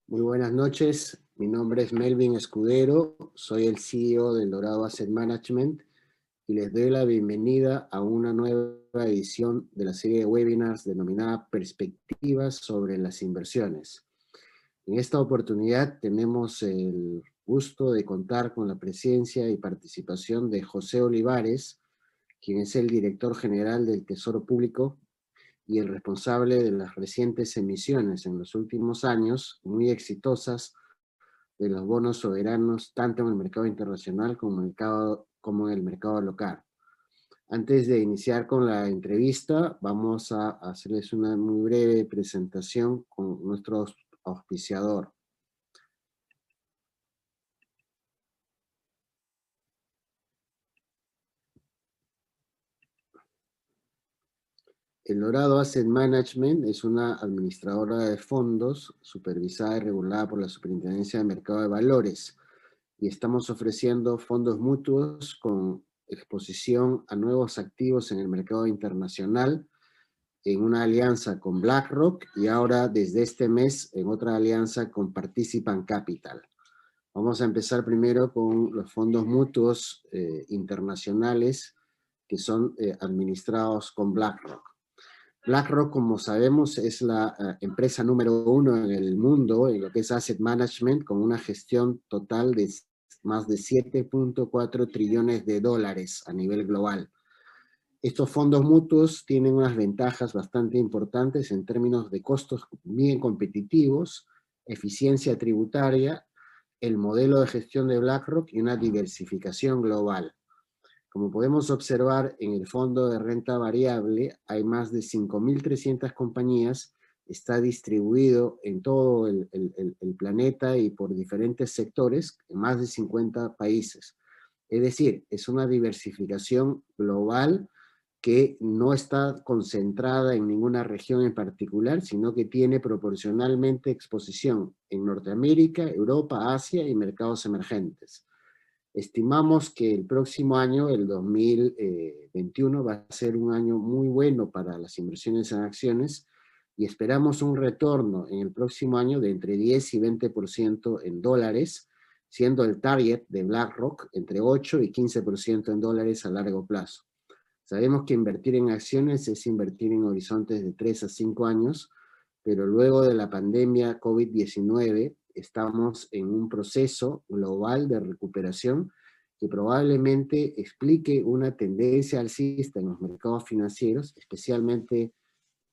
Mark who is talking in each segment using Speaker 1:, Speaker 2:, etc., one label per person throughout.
Speaker 1: Muy buenas noches, mi nombre es Melvin Escudero, soy el CEO del Dorado Asset Management y les doy la bienvenida a una nueva edición de la serie de webinars denominada Perspectivas sobre las inversiones. En esta oportunidad tenemos el gusto de contar con la presencia y participación de José Olivares, quien es el director general del Tesoro Público y el responsable de las recientes emisiones en los últimos años, muy exitosas, de los bonos soberanos, tanto en el mercado internacional como en el mercado local. Antes de iniciar con la entrevista, vamos a hacerles una muy breve presentación con nuestro auspiciador. El Dorado Asset Management es una administradora de fondos supervisada y regulada por la Superintendencia de Mercado de Valores, y estamos ofreciendo fondos mutuos con exposición a nuevos activos en el mercado internacional, en una alianza con BlackRock y ahora desde este mes en otra alianza con Participant Capital. Vamos a empezar primero con los fondos mutuos internacionales que son administrados con BlackRock. BlackRock, como sabemos, es la empresa número 1 en el mundo en lo que es Asset Management, con una gestión total de más de 7.4 trillones de dólares a nivel global. Estos fondos mutuos tienen unas ventajas bastante importantes en términos de costos bien competitivos, eficiencia tributaria, el modelo de gestión de BlackRock y una diversificación global. Como podemos observar, en el fondo de renta variable hay más de 5.300 compañías, está distribuido en todo el planeta y por diferentes sectores, en más de 50 países. Es decir, es una diversificación global que no está concentrada en ninguna región en particular, sino que tiene proporcionalmente exposición en Norteamérica, Europa, Asia y mercados emergentes. Estimamos que el próximo año, el 2021, va a ser un año muy bueno para las inversiones en acciones y esperamos un retorno en el próximo año de entre 10 y 20% en dólares, siendo el target de BlackRock entre 8 y 15% en dólares a largo plazo. Sabemos que invertir en acciones es invertir en horizontes de 3 a 5 años, pero luego de la pandemia COVID-19 estamos en un proceso global de recuperación que probablemente explique una tendencia alcista en los mercados financieros, especialmente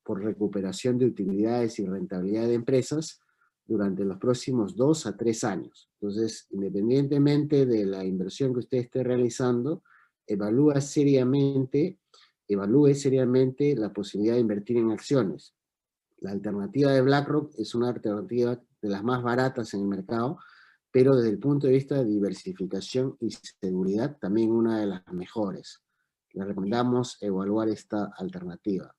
Speaker 1: por recuperación de utilidades y rentabilidad de empresas durante los próximos 2 a 3 años. Entonces, independientemente de la inversión que usted esté realizando, evalúe seriamente la posibilidad de invertir en acciones. La alternativa de BlackRock es una alternativa de las más baratas en el mercado, pero desde el punto de vista de diversificación y seguridad, también una de las mejores. Le recomendamos evaluar esta alternativa.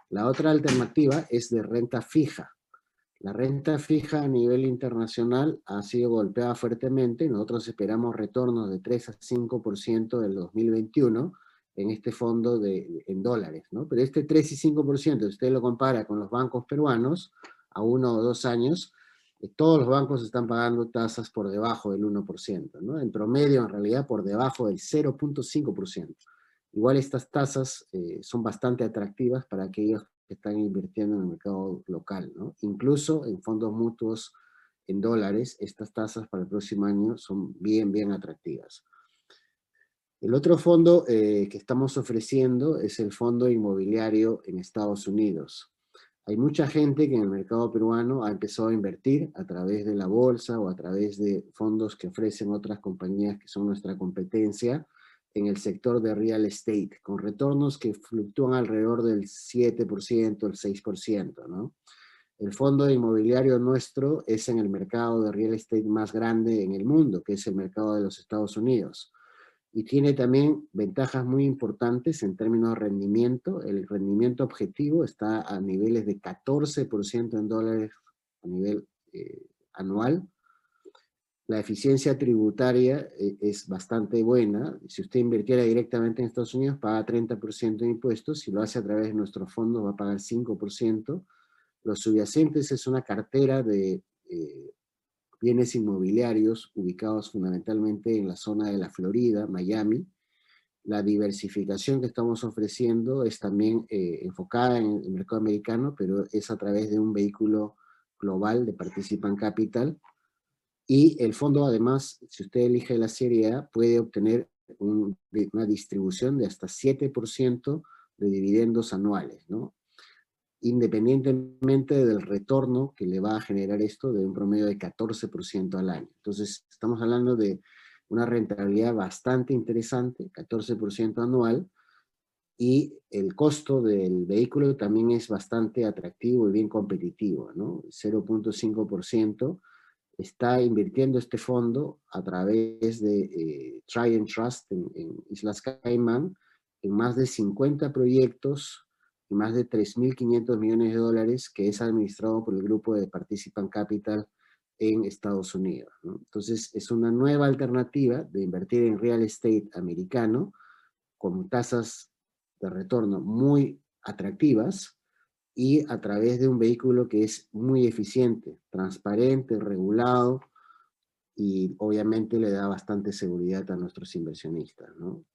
Speaker 1: La otra alternativa es de renta fija. La renta fija a nivel internacional ha sido golpeada fuertemente. Nosotros esperamos retornos de 3 a 5% del 2021 en este fondo en dólares, ¿no? Pero este 3 y 5%, si usted lo compara con los bancos peruanos, a 1 o 2 años, todos los bancos están pagando tasas por debajo del 1%, ¿no? En promedio, en realidad, por debajo del 0.5%. Igual estas tasas son bastante atractivas para aquellos que están invirtiendo en el mercado local, ¿no? Incluso en fondos mutuos en dólares, estas tasas para el próximo año son bien atractivas. El otro fondo que estamos ofreciendo es el fondo inmobiliario en Estados Unidos. Hay mucha gente que en el mercado peruano ha empezado a invertir a través de la bolsa o a través de fondos que ofrecen otras compañías que son nuestra competencia en el sector de real estate, con retornos que fluctúan alrededor del 7%, el 6%, ¿no? El fondo inmobiliario nuestro es en el mercado de real estate más grande en el mundo, que es el mercado de los Estados Unidos. Y tiene también ventajas muy importantes en términos de rendimiento. El rendimiento objetivo está a niveles de 14% en dólares a nivel anual. La eficiencia tributaria es bastante buena. Si usted invirtiera directamente en Estados Unidos, paga 30% de impuestos. Si lo hace a través de nuestros fondos, va a pagar 5%. Los subyacentes es una cartera de bienes inmobiliarios ubicados fundamentalmente en la zona de la Florida, Miami. La diversificación que estamos ofreciendo es también enfocada en el mercado americano, pero es a través de un vehículo global de Participant Capital. Y el fondo, además, si usted elige la Serie A, puede obtener una distribución de hasta 7% de dividendos anuales, ¿no? Independientemente del retorno que le va a generar esto de un promedio de 14% al año. Entonces, estamos hablando de una rentabilidad bastante interesante, 14% anual, y el costo del vehículo también es bastante atractivo y bien competitivo, ¿no? 0.5%. Está invirtiendo este fondo a través de Trident Trust en Islas Caimán en más de 50 proyectos y más de 3.500 millones de dólares que es administrado por el grupo de Participant Capital en Estados Unidos, ¿no? Entonces es una nueva alternativa de invertir en real estate americano con tasas de retorno muy atractivas y a través de un vehículo que es muy eficiente, transparente, regulado y obviamente le da bastante seguridad a nuestros inversionistas, ¿no?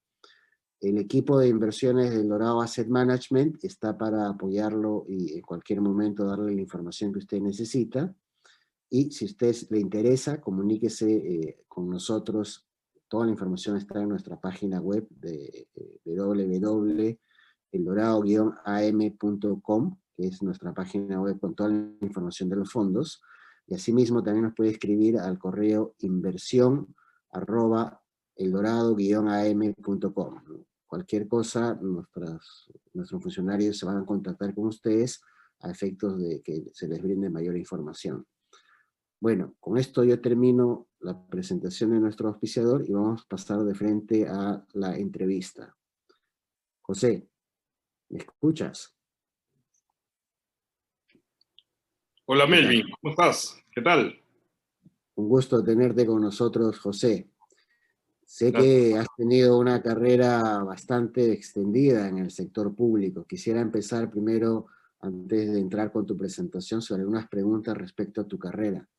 Speaker 1: El equipo de inversiones del Dorado Asset Management está para apoyarlo y en cualquier momento darle la información que usted necesita. Y si a usted le interesa, comuníquese con nosotros. Toda la información está en nuestra página web de www.eldorado-am.com, que es nuestra página web con toda la información de los fondos. Y asimismo también nos puede escribir al correo inversión@eldorado-am.com. Cualquier cosa, nuestros funcionarios se van a contactar con ustedes a efectos de que se les brinde mayor información. Bueno, con esto yo termino la presentación de nuestro auspiciador y vamos a pasar de frente a la entrevista. José, ¿me escuchas?
Speaker 2: Hola
Speaker 1: ¿Qué tal?
Speaker 2: Melvin, ¿cómo estás? ¿Qué tal?
Speaker 1: Un gusto tenerte con nosotros, José. Sé
Speaker 2: Gracias.
Speaker 1: que has tenido una carrera bastante extendida en el sector público. Quisiera empezar primero, antes de entrar con tu presentación, sobre algunas preguntas respecto a tu carrera.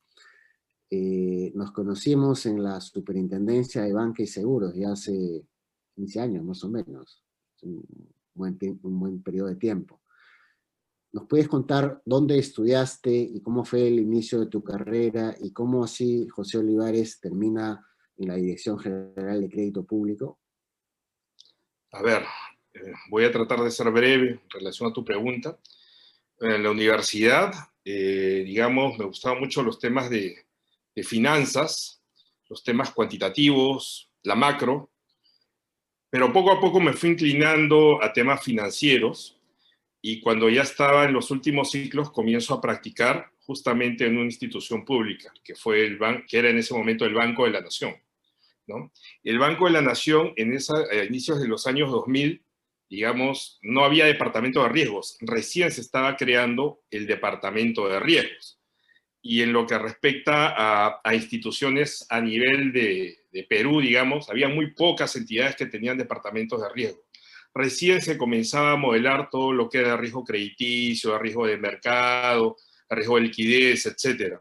Speaker 1: Nos conocimos en la Superintendencia de Banca y Seguros ya hace 15 años, más o menos. Un un buen periodo de tiempo. ¿Nos puedes contar dónde estudiaste y cómo fue el inicio de tu carrera y cómo así José Olivares termina en la Dirección General de Crédito Público?
Speaker 2: A ver, voy a tratar de ser breve en relación a tu pregunta. En la universidad, digamos, me gustaban mucho los temas de finanzas, los temas cuantitativos, la macro, pero poco a poco me fui inclinando a temas financieros y cuando ya estaba en los últimos ciclos comienzo a practicar justamente en una institución pública, que fue que era en ese momento el Banco de la Nación, ¿no? El Banco de la Nación, a inicios de los años 2000, digamos, no había departamento de riesgos. Recién se estaba creando el departamento de riesgos. Y en lo que respecta a instituciones a nivel de Perú, digamos, había muy pocas entidades que tenían departamentos de riesgo. Recién se comenzaba a modelar todo lo que era riesgo crediticio, riesgo de mercado, riesgo de liquidez, etc.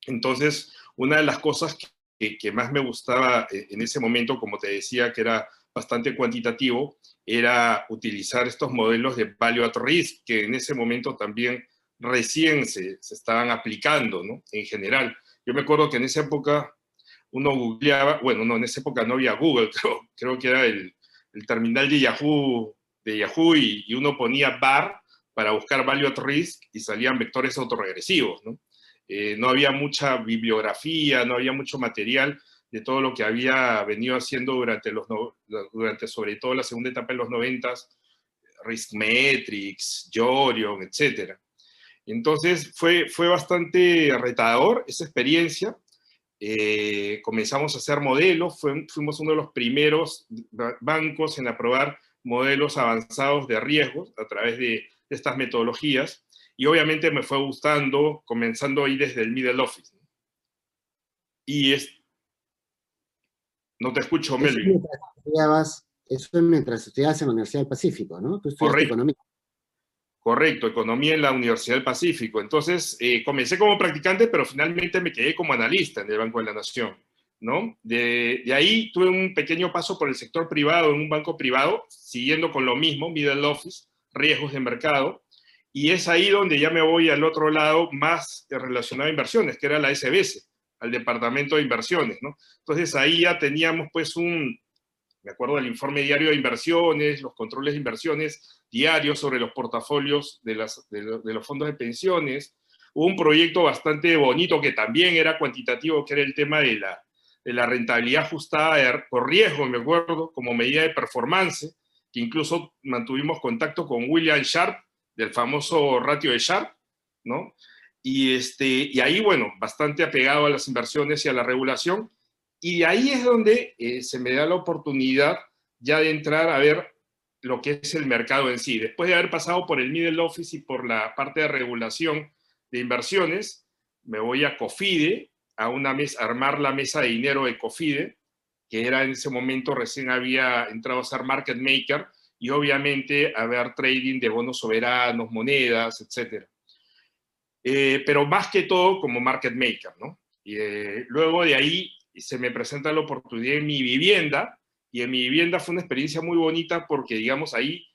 Speaker 2: Entonces, una de las cosas que más me gustaba en ese momento, como te decía, que era bastante cuantitativo, era utilizar estos modelos de value at risk, que en ese momento también recién se estaban aplicando, ¿no? En general. Yo me acuerdo que en esa época uno googleaba, bueno, no, en esa época no había Google, creo que era el terminal de Yahoo y uno ponía bar para buscar value at risk y salían vectores autorregresivos, ¿no? No había mucha bibliografía, no había mucho material de todo lo que había venido haciendo durante sobre todo la segunda etapa de los 90s, Riskmetrics, Jorion, etc. Entonces fue bastante retador esa experiencia. Comenzamos a hacer modelos, fuimos uno de los primeros bancos en aprobar modelos avanzados de riesgos a través de estas metodologías, y obviamente me fue gustando, comenzando ahí desde el middle office. Y no te escucho,
Speaker 1: Eso
Speaker 2: Melvin.
Speaker 1: eso es mientras estudiabas en la Universidad del Pacífico, ¿no? Tú estudiaste
Speaker 2: Correcto,
Speaker 1: economía.
Speaker 2: Correcto, economía en la Universidad del Pacífico. Entonces, comencé como practicante, pero finalmente me quedé como analista en el Banco de la Nación, ¿no? De ahí tuve un pequeño paso por el sector privado, en un banco privado, siguiendo con lo mismo, middle office, riesgos de mercado, y es ahí donde ya me voy al otro lado más relacionado a inversiones, que era la SBS, al departamento de inversiones, ¿no? Entonces ahí ya teníamos pues me acuerdo del informe diario de inversiones, los controles de inversiones diarios sobre los portafolios de los fondos de pensiones. Hubo un proyecto bastante bonito que también era cuantitativo, que era el tema de la rentabilidad ajustada por riesgo, me acuerdo, como medida de performance, que incluso mantuvimos contacto con William Sharp, del famoso ratio de Sharp, ¿no? Y ahí, bueno, bastante apegado a las inversiones y a la regulación, y ahí es donde se me da la oportunidad ya de entrar a ver lo que es el mercado en sí. Después de haber pasado por el middle office y por la parte de regulación de inversiones, me voy a COFIDE, a armar la mesa de dinero de COFIDE, que era en ese momento recién había entrado a ser market maker, y obviamente a ver trading de bonos soberanos, monedas, etc. Pero más que todo como market maker, ¿no? Y luego de ahí se me presenta la oportunidad en mi vivienda, y en mi vivienda fue una experiencia muy bonita porque, digamos, ahí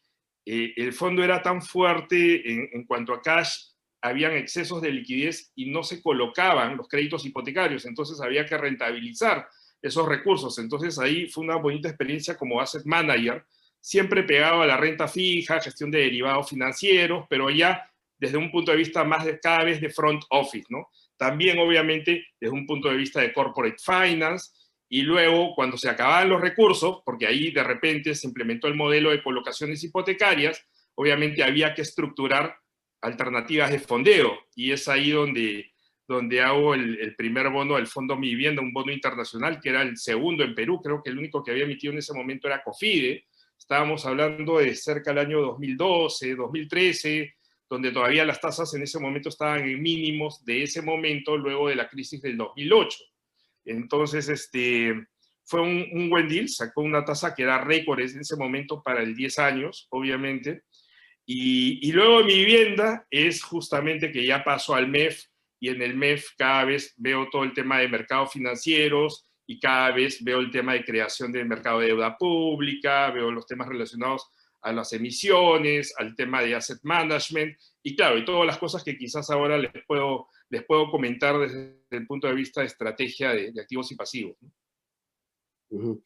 Speaker 2: el fondo era tan fuerte en cuanto a cash, habían excesos de liquidez y no se colocaban los créditos hipotecarios, entonces había que rentabilizar esos recursos. Entonces ahí fue una bonita experiencia como asset manager, siempre pegado a la renta fija, gestión de derivados financieros, pero ya desde un punto de vista más cada vez de front office, ¿no? También, obviamente, desde un punto de vista de corporate finance, y luego, cuando se acababan los recursos, porque ahí de repente se implementó el modelo de colocaciones hipotecarias, obviamente había que estructurar alternativas de fondeo, y es ahí donde hago el primer bono del Fondo Mi Vivienda, un bono internacional, que era el segundo en Perú, creo que el único que había emitido en ese momento era COFIDE. Estábamos hablando de cerca del año 2012, 2013, donde todavía las tasas en ese momento estaban en mínimos de ese momento, luego de la crisis del 2008. Entonces, fue un buen deal, sacó una tasa que era récord en ese momento para el 10 años, obviamente. Y luego mi vivienda es justamente que ya paso al MEF, y en el MEF cada vez veo todo el tema de mercados financieros, y cada vez veo el tema de creación del mercado de deuda pública, veo los temas relacionados a las emisiones, al tema de asset management, y claro, y todas las cosas que quizás ahora les puedo comentar desde el punto de vista de estrategia de activos y pasivos, ¿no?
Speaker 1: Uh-huh.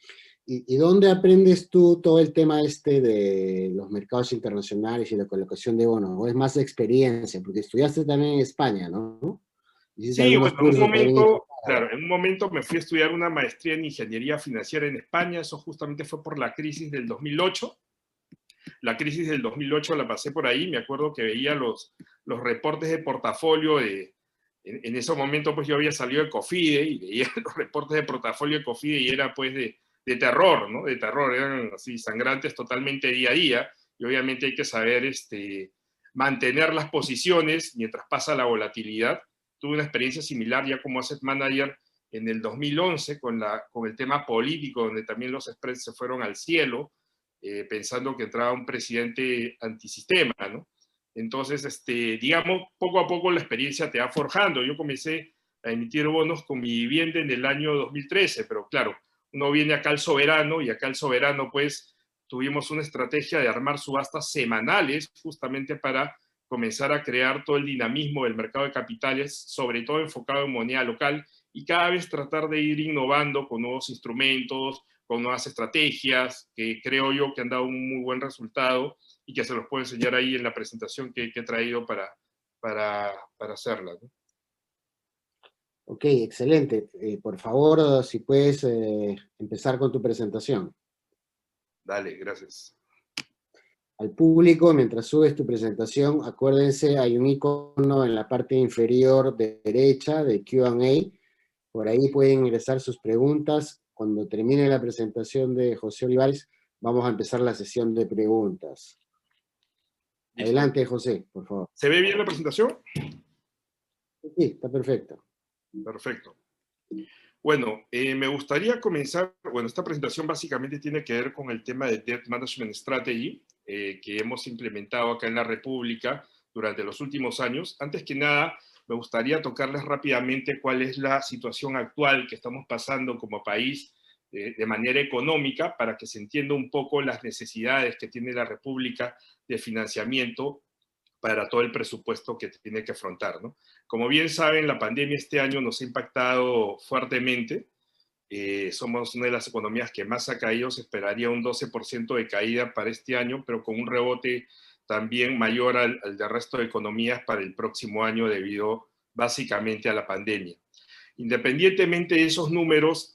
Speaker 1: ¿Y dónde aprendes tú todo el tema de los mercados internacionales y la colocación de bonos? ¿O es más de experiencia? Porque estudiaste también en España, ¿no? Hiciste
Speaker 2: Sí,
Speaker 1: algunos
Speaker 2: bueno, en un
Speaker 1: cursos también en
Speaker 2: momento,
Speaker 1: Chicago.
Speaker 2: claro, en un momento me fui a estudiar una maestría en ingeniería financiera en España. Eso justamente fue por la crisis del 2008. La crisis del 2008 la pasé por ahí. Me acuerdo que veía los reportes de portafolio en ese momento pues yo había salido de COFIDE y veía los reportes de portafolio de COFIDE, y era pues de terror, ¿no? De terror, eran así sangrantes totalmente día a día, y obviamente hay que saber mantener las posiciones mientras pasa la volatilidad. Tuve una experiencia similar ya como asset manager en el 2011 con el tema político, donde también los spreads se fueron al cielo, pensando que entraba un presidente antisistema, ¿no? Entonces, digamos, poco a poco la experiencia te va forjando. Yo comencé a emitir bonos con mi vivienda en el año 2013, pero claro, uno viene acá al soberano, y acá al soberano pues tuvimos una estrategia de armar subastas semanales justamente para comenzar a crear todo el dinamismo del mercado de capitales, sobre todo enfocado en moneda local, y cada vez tratar de ir innovando con nuevos instrumentos, con nuevas estrategias, que creo yo que han dado un muy buen resultado, y que se los puedo enseñar ahí en la presentación que he traído para hacerla, ¿no?
Speaker 1: Ok, excelente. Por favor, si puedes empezar con tu presentación.
Speaker 2: Dale, gracias.
Speaker 1: Al público, mientras subes tu presentación, acuérdense, hay un icono en la parte inferior derecha de Q&A. Por ahí pueden ingresar sus preguntas. Cuando termine la presentación de José Olivares, vamos a empezar la sesión de preguntas.
Speaker 2: ¿Listo?
Speaker 1: Adelante, José, por favor.
Speaker 2: ¿Se ve bien la presentación?
Speaker 1: Sí, está perfecto.
Speaker 2: Perfecto. Bueno, me gustaría comenzar, bueno, esta presentación básicamente tiene que ver con el tema de Debt Management Strategy, que hemos implementado acá en la República durante los últimos años. Antes que nada, me gustaría tocarles rápidamente cuál es la situación actual que estamos pasando como país de manera económica, para que se entienda un poco las necesidades que tiene la República de financiamiento para todo el presupuesto que tiene que afrontar, ¿no? Como bien saben, la pandemia este año nos ha impactado fuertemente. Somos una de las economías que más ha caído. Se esperaría un 12% de caída para este año, pero con un rebote también mayor al del resto de economías para el próximo año, debido básicamente a la pandemia. Independientemente de esos números,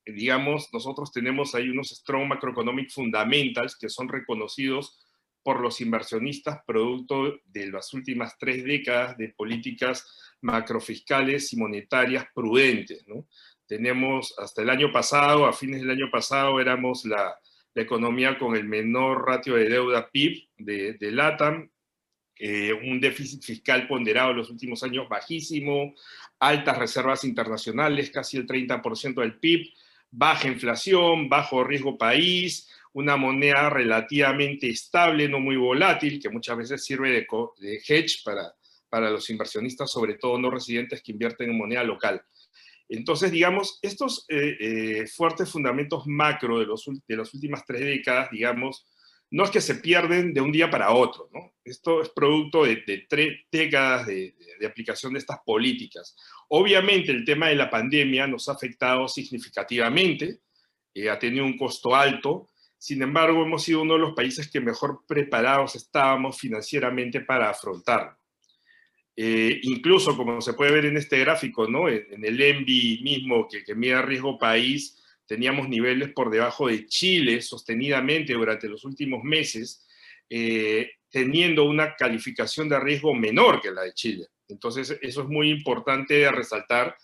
Speaker 2: digamos, nosotros tenemos ahí unos strong macroeconomic fundamentals que son reconocidos por los inversionistas producto de las últimas 3 décadas de políticas macrofiscales y monetarias prudentes, ¿no? Tenemos hasta el año pasado, a fines del año pasado, éramos la economía con el menor ratio de deuda PIB de LATAM, un déficit fiscal ponderado en los últimos años bajísimo, altas reservas internacionales, casi el 30% del PIB, baja inflación, bajo riesgo país, una moneda relativamente estable, no muy volátil, que muchas veces sirve de hedge para los inversionistas, sobre todo no residentes que invierten en moneda local. Entonces, digamos, estos fuertes fundamentos macro de las últimas 3 décadas, digamos, no es que se pierden de un día para otro, ¿no? Esto es producto de 3 décadas de aplicación de estas políticas. Obviamente, el tema de la pandemia nos ha afectado significativamente, ha tenido un costo alto. Sin embargo, hemos sido uno de los países que mejor preparados estábamos financieramente para afrontarlo. Incluso, como se puede ver en este gráfico, ¿no? En el ENVI mismo, que mide riesgo país, teníamos niveles por debajo de Chile sostenidamente durante los últimos meses, teniendo una calificación de riesgo menor que la de Chile. Entonces, eso es muy importante de resaltar.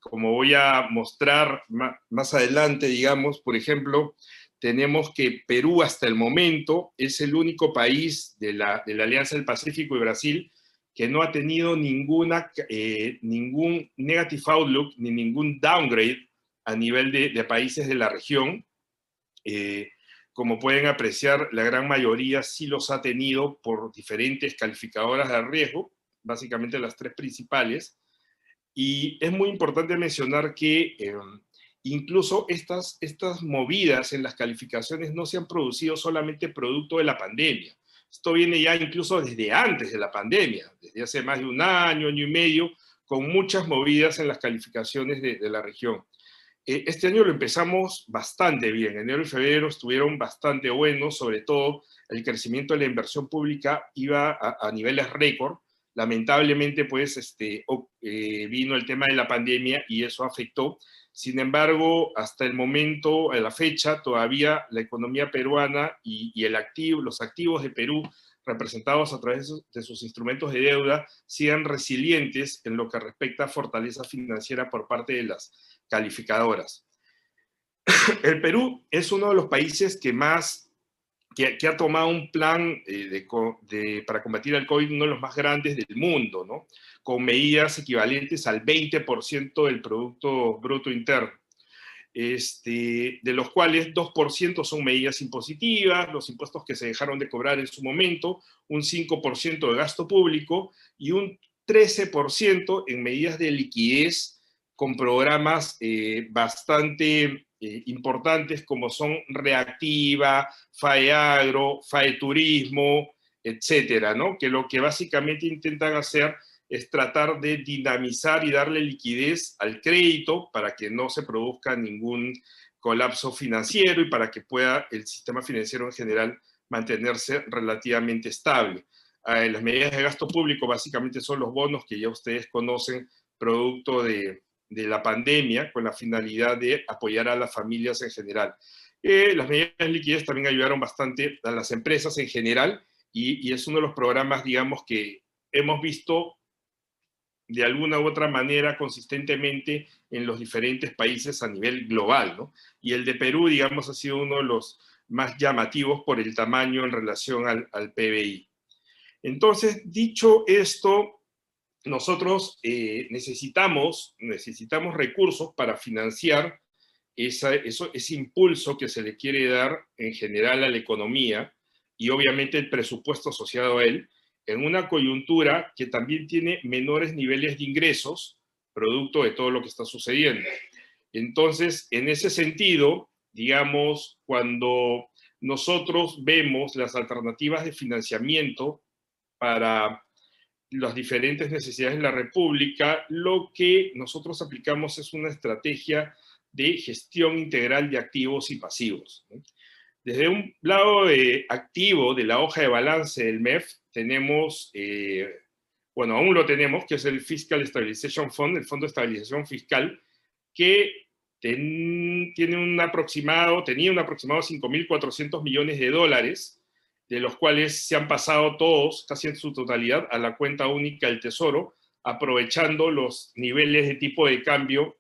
Speaker 2: Como voy a mostrar más adelante, digamos, por ejemplo, tenemos que Perú hasta el momento es el único país de la Alianza del Pacífico y Brasil que no ha tenido ningún negative outlook ni ningún downgrade a nivel de países de la región. Como pueden apreciar, la gran mayoría sí los ha tenido por diferentes calificadoras de riesgo, básicamente las 3 principales. Y es muy importante mencionar que incluso estas movidas en las calificaciones no se han producido solamente producto de la pandemia. Esto viene ya incluso desde antes de la pandemia, desde hace más de un año, año y medio, con muchas movidas en las calificaciones de la región. Este año lo empezamos bastante bien. Enero y febrero estuvieron bastante buenos, sobre todo el crecimiento de la inversión pública iba a niveles récord. Lamentablemente, pues, vino el tema de la pandemia y eso afectó. Sin embargo, hasta el momento, a la fecha, todavía la economía peruana y los activos de Perú, representados a través de sus instrumentos de deuda, siguen resilientes en lo que respecta a fortaleza financiera por parte de las calificadoras. El Perú es uno de los países que ha tomado un plan para combatir el COVID, uno de los más grandes del mundo, ¿no? Con medidas equivalentes al 20% del Producto Bruto Interno. De los cuales 2% son medidas impositivas, los impuestos que se dejaron de cobrar en su momento, un 5% de gasto público y un 13% en medidas de liquidez con programas bastante importantes como son Reactiva, FAEAGRO, FAETurismo, etcétera, ¿no? Que lo que básicamente intentan hacer es tratar de dinamizar y darle liquidez al crédito para que no se produzca ningún colapso financiero y para que pueda el sistema financiero en general mantenerse relativamente estable. Las medidas de gasto público básicamente son los bonos que ya ustedes conocen, producto de la pandemia, con la finalidad de apoyar a las familias en general. Las medidas de liquidez también ayudaron bastante a las empresas en general y es uno de los programas, digamos, que hemos visto de alguna u otra manera consistentemente en los diferentes países a nivel global, ¿no? Y el de Perú, digamos, ha sido uno de los más llamativos por el tamaño en relación al PBI. Entonces, dicho esto, nosotros necesitamos recursos para financiar ese impulso que se le quiere dar en general a la economía y obviamente el presupuesto asociado a él, en una coyuntura que también tiene menores niveles de ingresos, producto de todo lo que está sucediendo. Entonces, en ese sentido, digamos, cuando nosotros vemos las alternativas de financiamiento para las diferentes necesidades de la República, lo que nosotros aplicamos es una estrategia de gestión integral de activos y pasivos, ¿no? Desde un lado activo de la hoja de balance del MEF, tenemos, bueno, aún lo tenemos, que es el Fiscal Stabilization Fund, el Fondo de Estabilización Fiscal, que tenía un aproximado de 5.400 millones de dólares, de los cuales se han pasado todos, casi en su totalidad, a la cuenta única del Tesoro, aprovechando los niveles de tipo de cambio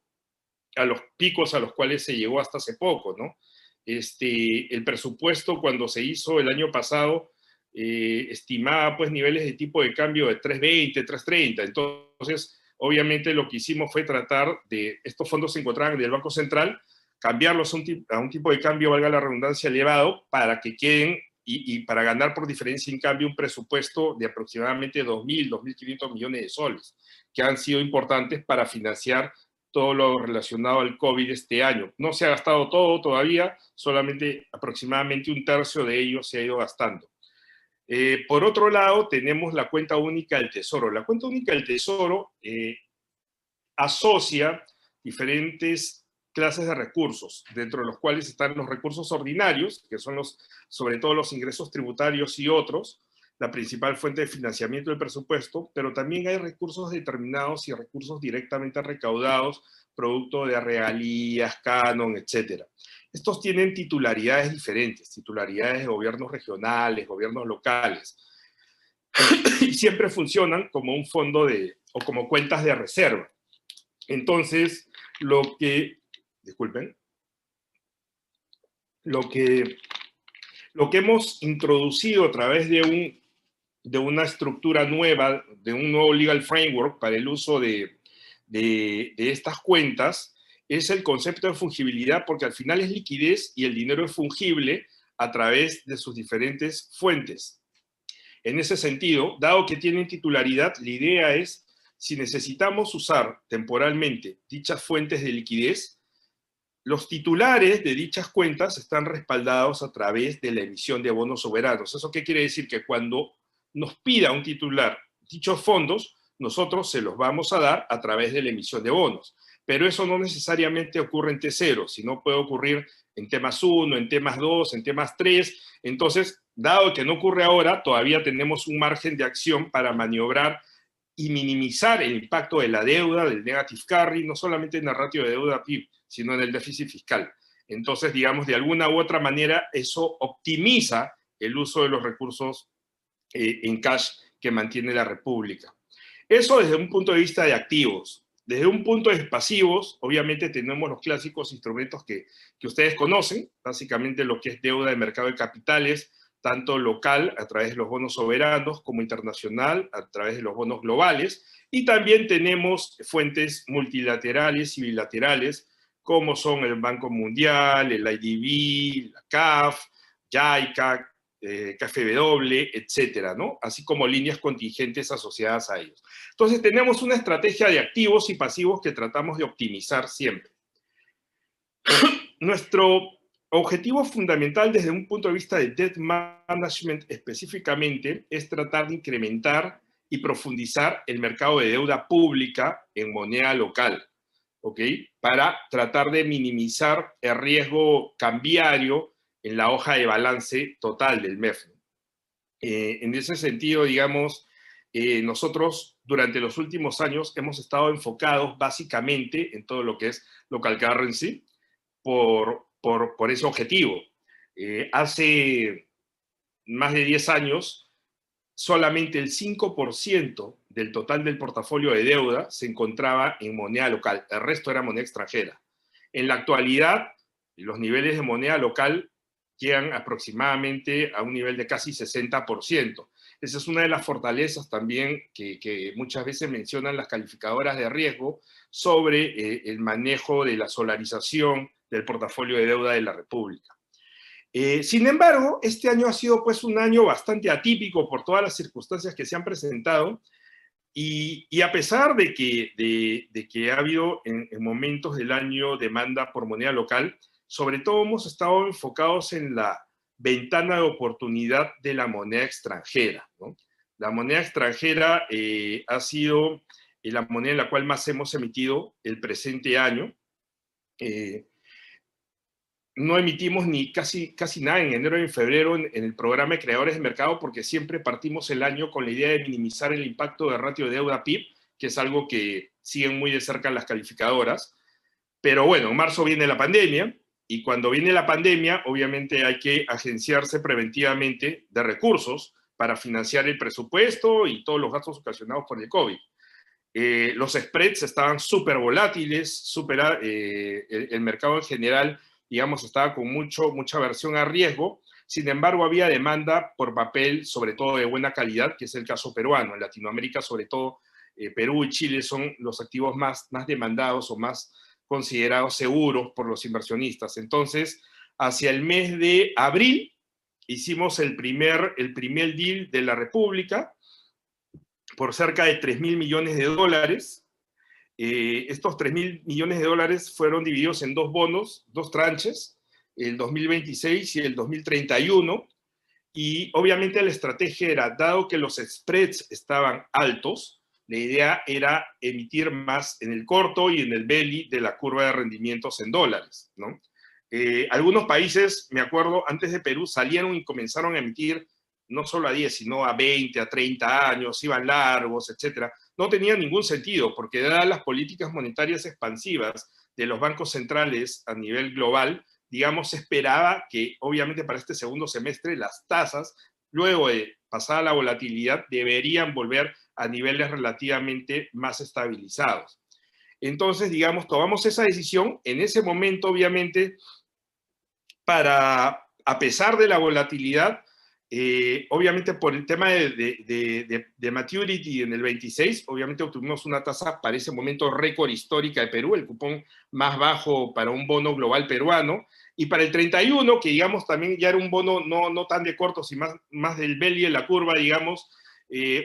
Speaker 2: a los picos a los cuales se llegó hasta hace poco, ¿no? El presupuesto cuando se hizo el año pasado estimaba pues niveles de tipo de cambio de 3.20, 3.30. Entonces, obviamente lo que hicimos fue tratar de, estos fondos se encontraban en el Banco Central, cambiarlos a un tipo de cambio, valga la redundancia, elevado, para que queden y para ganar por diferencia en cambio un presupuesto de aproximadamente 2.000, 2.500 millones de soles, que han sido importantes para financiar todo lo relacionado al COVID este año. No se ha gastado todo todavía, solamente aproximadamente un tercio de ello se ha ido gastando. Por otro lado, tenemos la cuenta única del Tesoro. La cuenta única del Tesoro asocia diferentes clases de recursos, dentro de los cuales están los recursos ordinarios, que son sobre todo los ingresos tributarios y otros, la principal fuente de financiamiento del presupuesto, pero también hay recursos determinados y recursos directamente recaudados, producto de regalías, canon, etc. Estos tienen titularidades diferentes, titularidades de gobiernos regionales, gobiernos locales, y siempre funcionan como un fondo o como cuentas de reserva. Entonces, disculpen, lo que hemos introducido a través de una estructura nueva, de un nuevo legal framework para el uso de estas cuentas, es el concepto de fungibilidad, porque al final es liquidez y el dinero es fungible a través de sus diferentes fuentes. En ese sentido, dado que tienen titularidad, la idea es, si necesitamos usar temporalmente dichas fuentes de liquidez, los titulares de dichas cuentas están respaldados a través de la emisión de bonos soberanos. ¿Eso qué quiere decir? Que cuando nos pida un titular dichos fondos, nosotros se los vamos a dar a través de la emisión de bonos. Pero eso no necesariamente ocurre en T0, sino puede ocurrir en temas 1, en temas 2, en temas 3. Entonces, dado que no ocurre ahora, todavía tenemos un margen de acción para maniobrar y minimizar el impacto de la deuda, del negative carry, no solamente en el ratio de deuda PIB, sino en el déficit fiscal. Entonces, digamos, de alguna u otra manera, eso optimiza el uso de los recursos en cash que mantiene la República. Eso desde un punto de vista de activos. Desde un punto de pasivos, obviamente tenemos los clásicos instrumentos que ustedes conocen, básicamente lo que es deuda de mercado de capitales, tanto local a través de los bonos soberanos como internacional a través de los bonos globales, y también tenemos fuentes multilaterales y bilaterales como son el Banco Mundial, el IDB, la CAF, JICA, KfW, etcétera, ¿no? Así como líneas contingentes asociadas a ellos. Entonces tenemos una estrategia de activos y pasivos que tratamos de optimizar siempre. Nuestro objetivo fundamental desde un punto de vista de debt management específicamente es tratar de incrementar y profundizar el mercado de deuda pública en moneda local, ¿ok? Para tratar de minimizar el riesgo cambiario en la hoja de balance total del MEF. En ese sentido, digamos, nosotros durante los últimos años hemos estado enfocados básicamente en todo lo que es local currency por ese objetivo. Hace más de 10 años, solamente el 5% del total del portafolio de deuda se encontraba en moneda local, el resto era moneda extranjera. En la actualidad, los niveles de moneda local llegan aproximadamente a un nivel de casi 60%. Esa es una de las fortalezas también que muchas veces mencionan las calificadoras de riesgo sobre el manejo de la solarización del portafolio de deuda de la República. Sin embargo, este año ha sido pues un año bastante atípico por todas las circunstancias que se han presentado, y a pesar de que ha habido en momentos del año demanda por moneda local, sobre todo hemos estado enfocados en la ventana de oportunidad de la moneda extranjera, ¿no? La moneda extranjera ha sido la moneda en la cual más hemos emitido el presente año. No emitimos ni casi nada en enero y en febrero en el programa de creadores de mercado, porque siempre partimos el año con la idea de minimizar el impacto de ratio de deuda PIB, que es algo que siguen muy de cerca las calificadoras. Pero bueno, en marzo viene la pandemia, y cuando viene la pandemia, obviamente hay que agenciarse preventivamente de recursos para financiar el presupuesto y todos los gastos ocasionados por el COVID. Los spreads estaban súper volátiles, el mercado en general, digamos, estaba con mucha aversión a riesgo. Sin embargo, había demanda por papel, sobre todo de buena calidad, que es el caso peruano. En Latinoamérica, sobre todo, Perú y Chile son los activos más demandados o más considerados seguros por los inversionistas. Entonces, hacia el mes de abril, hicimos el primer deal de la República por cerca de 3.000 millones de dólares. Estos 3.000 millones de dólares fueron divididos en dos bonos, dos tranches, el 2026 y el 2031, y obviamente la estrategia era, dado que los spreads estaban altos, la idea era emitir más en el corto y en el belly de la curva de rendimientos en dólares, ¿no? Algunos países, me acuerdo, antes de Perú, salieron y comenzaron a emitir no solo a 10, sino a 20, a 30 años, iban largos, etcétera. No tenía ningún sentido, porque dadas las políticas monetarias expansivas de los bancos centrales a nivel global, digamos, se esperaba que, obviamente, para este segundo semestre, las tasas, luego de pasada la volatilidad, deberían volver a niveles relativamente más estabilizados. Entonces, digamos, tomamos esa decisión. En ese momento, obviamente, a pesar de la volatilidad, obviamente por el tema de maturity en el 26, obviamente obtuvimos una tasa para ese momento récord histórica de Perú, el cupón más bajo para un bono global peruano, y para el 31, que digamos también ya era un bono no tan de corto, sino más del belly en la curva, digamos,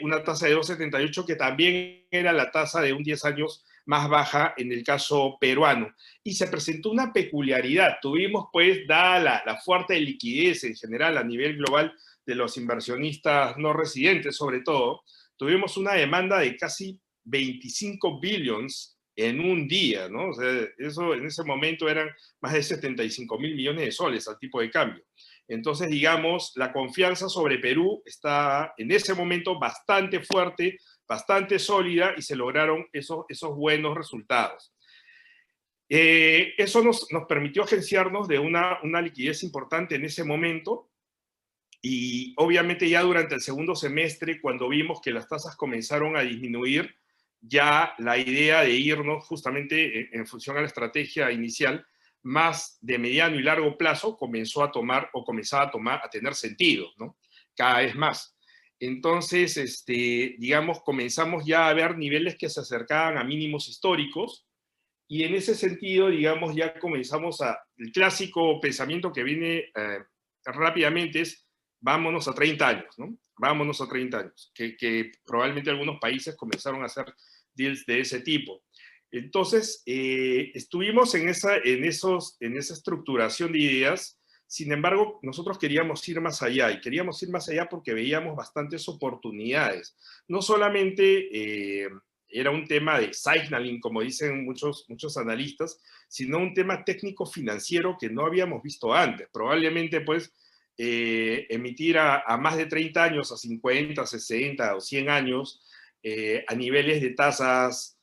Speaker 2: una tasa de 2,78, que también era la tasa de un 10 años más baja en el caso peruano. Y se presentó una peculiaridad. Tuvimos, pues, dada la fuerte liquidez en general a nivel global de los inversionistas no residentes, sobre todo, tuvimos una demanda de casi 25 billions en un día, ¿no? O sea, eso en ese momento eran más de 75.000 millones de soles al tipo de cambio. Entonces, digamos, la confianza sobre Perú está en ese momento bastante fuerte, bastante sólida, y se lograron esos buenos resultados. Eso nos permitió agenciarnos de una liquidez importante en ese momento, y obviamente ya durante el segundo semestre, cuando vimos que las tasas comenzaron a disminuir, ya la idea de irnos justamente en función a la estrategia inicial, más de mediano y largo plazo, comenzaba a tener sentido, ¿no? Cada vez más. Entonces, digamos, comenzamos ya a ver niveles que se acercaban a mínimos históricos, y en ese sentido, digamos, ya comenzamos el clásico pensamiento que viene rápidamente es: vámonos a 30 años, ¿no? Vámonos a 30 años, que probablemente algunos países comenzaron a hacer deals de ese tipo. Entonces, estuvimos en esa estructuración de ideas. Sin embargo, nosotros queríamos ir más allá, y queríamos ir más allá porque veíamos bastantes oportunidades. No solamente era un tema de signaling, como dicen muchos analistas, sino un tema técnico-financiero que no habíamos visto antes. Probablemente, pues, emitir a más de 30 años, a 50, 60 o 100 años, a niveles de tasas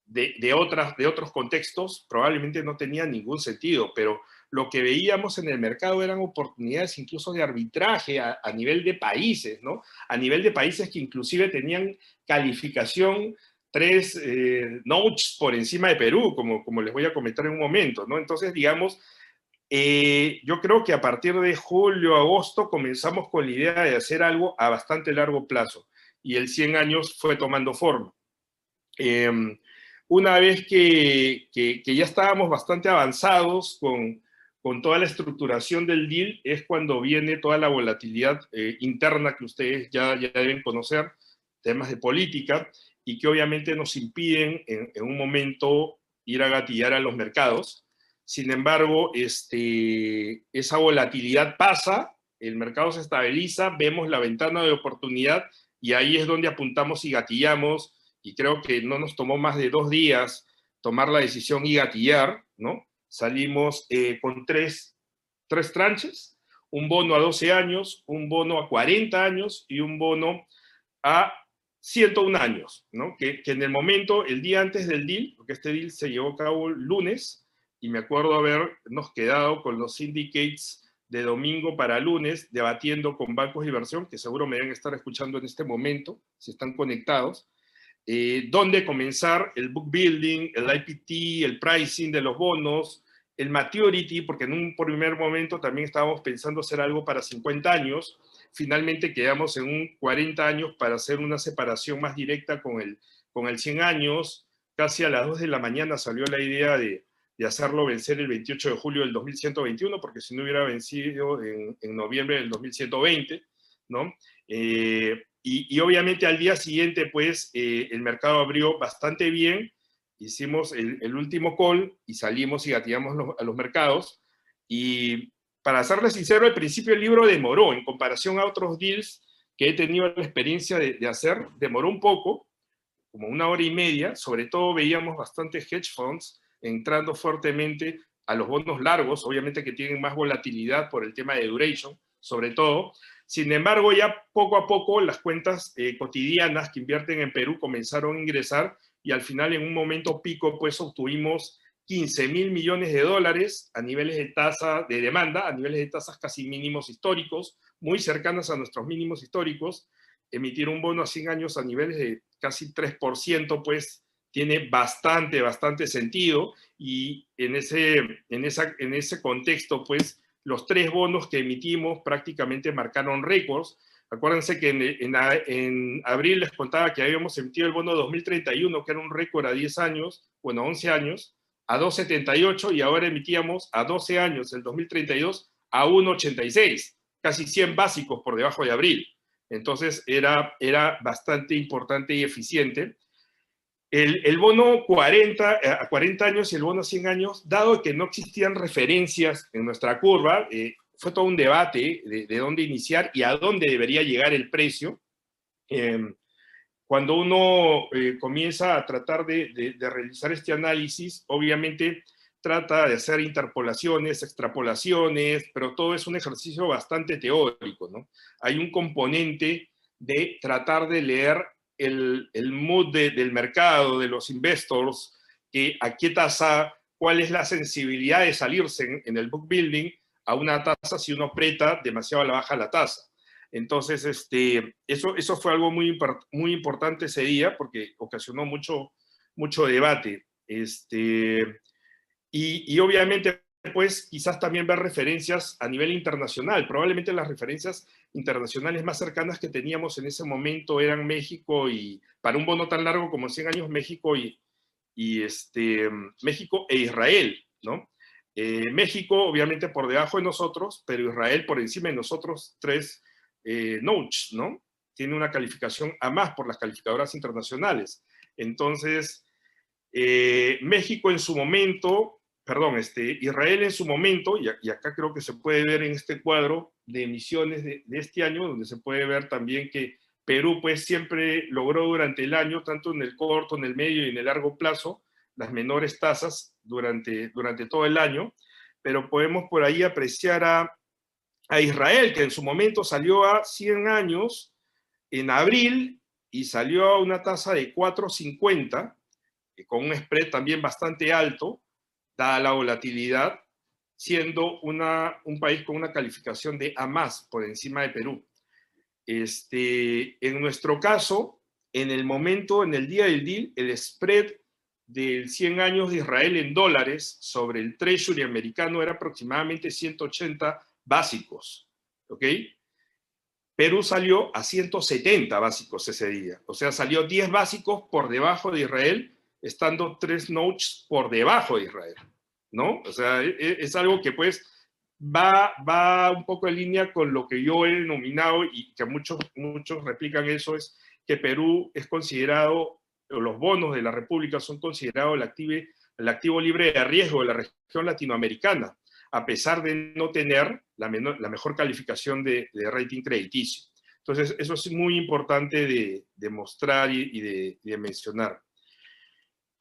Speaker 2: de otros contextos, probablemente no tenía ningún sentido, pero lo que veíamos en el mercado eran oportunidades incluso de arbitraje a nivel de países, ¿no? A nivel de países que inclusive tenían calificación 3 notches por encima de Perú, como les voy a comentar en un momento, ¿no? Entonces, digamos, yo creo que a partir de julio, agosto, comenzamos con la idea de hacer algo a bastante largo plazo, y el 100 años fue tomando forma. una vez que ya estábamos bastante avanzados con toda la estructuración del deal, es cuando viene toda la volatilidad interna que ustedes ya deben conocer, temas de política, y que obviamente nos impiden en un momento ir a gatillar a los mercados. Sin embargo, esa volatilidad pasa, el mercado se estabiliza, vemos la ventana de oportunidad y ahí es donde apuntamos y gatillamos, y creo que no nos tomó más de 2 días tomar la decisión y gatillar, ¿no? Salimos con tres tranches, un bono a 12 años, un bono a 40 años y un bono a 101 años, ¿no? Que en el momento, el día antes del deal, porque este deal se llevó a cabo el lunes, y me acuerdo habernos quedado con los syndicates de domingo para lunes, debatiendo con bancos de inversión, que seguro me deben estar escuchando en este momento, si están conectados, dónde comenzar el book building, el IPT, el pricing de los bonos, el maturity, porque en un primer momento también estábamos pensando hacer algo para 50 años, finalmente quedamos en un 40 años para hacer una separación más directa con el 100 años, casi a las 2 de la mañana salió la idea de hacerlo vencer el 28 de julio del 2121, porque si no hubiera vencido en noviembre del 2120, ¿no? Y obviamente al día siguiente, pues, el mercado abrió bastante bien, hicimos el último call y salimos y gatillamos a los mercados. Y para serles sincero, al principio el libro demoró, en comparación a otros deals que he tenido la experiencia de hacer, demoró un poco, como 1 hora y media, sobre todo veíamos bastantes hedge funds entrando fuertemente a los bonos largos, obviamente que tienen más volatilidad por el tema de duration, sobre todo. Sin embargo, ya poco a poco las cuentas cotidianas que invierten en Perú comenzaron a ingresar y al final en un momento pico pues obtuvimos 15.000 millones de dólares a niveles de tasa de demanda, a niveles de tasas casi mínimos históricos, muy cercanas a nuestros mínimos históricos. Emitir un bono a 100 años a niveles de casi 3%, pues tiene bastante sentido, y en ese contexto, pues, los 3 bonos que emitimos prácticamente marcaron récords. Acuérdense que en abril les contaba que habíamos emitido el bono 2031, que era un récord a 10 años, bueno, 11 años, a 2,78, y ahora emitíamos a 12 años, el 2032, a 1,86, casi 100 básicos por debajo de abril. Entonces era bastante importante y eficiente. El bono a 40 años y el bono a 100 años, dado que no existían referencias en nuestra curva, fue todo un debate de dónde iniciar y a dónde debería llegar el precio. Cuando uno comienza a tratar de realizar este análisis, obviamente trata de hacer interpolaciones, extrapolaciones, pero todo es un ejercicio bastante teórico, ¿no? Hay un componente de tratar de leer el mood del mercado, de los investors, que a qué tasa, cuál es la sensibilidad de salirse en el book building a una tasa si uno aprieta demasiado a la baja la tasa. Entonces, eso fue algo muy importante ese día, porque ocasionó mucho debate. Y obviamente, pues, quizás también ver referencias a nivel internacional. Probablemente las referencias internacionales más cercanas que teníamos en ese momento eran México, y para un bono tan largo como 100 años, México México e Israel, ¿no? México, obviamente, por debajo de nosotros, pero Israel por encima de nosotros, 3 notch, ¿no? Tiene una calificación A más por las calificadoras internacionales. Entonces, México en su momento, perdón, Israel en su momento, y acá creo que se puede ver en este cuadro de emisiones de este año, donde se puede ver también que Perú pues siempre logró durante el año, tanto en el corto, en el medio y en el largo plazo, las menores tasas durante todo el año, pero podemos por ahí apreciar a Israel, que en su momento salió a 100 años en abril y salió a una tasa de 4,50, con un spread también bastante alto, dada la volatilidad, siendo un país con una calificación de A más por encima de Perú. En nuestro caso, en el momento, en el día del deal, el spread del 100 años de Israel en dólares sobre el Treasury americano era aproximadamente 180 básicos, ¿ok? Perú salió a 170 básicos ese día, o sea, salió 10 básicos por debajo de Israel estando 3 notches por debajo de Israel, ¿no? O sea, es algo que pues va un poco en línea con lo que yo he denominado y que muchos replican eso, es que Perú es considerado, o los bonos de la República son considerados el activo libre de riesgo de la región latinoamericana, a pesar de no tener la mejor calificación de rating crediticio. Entonces, eso es muy importante de mostrar y de mencionar.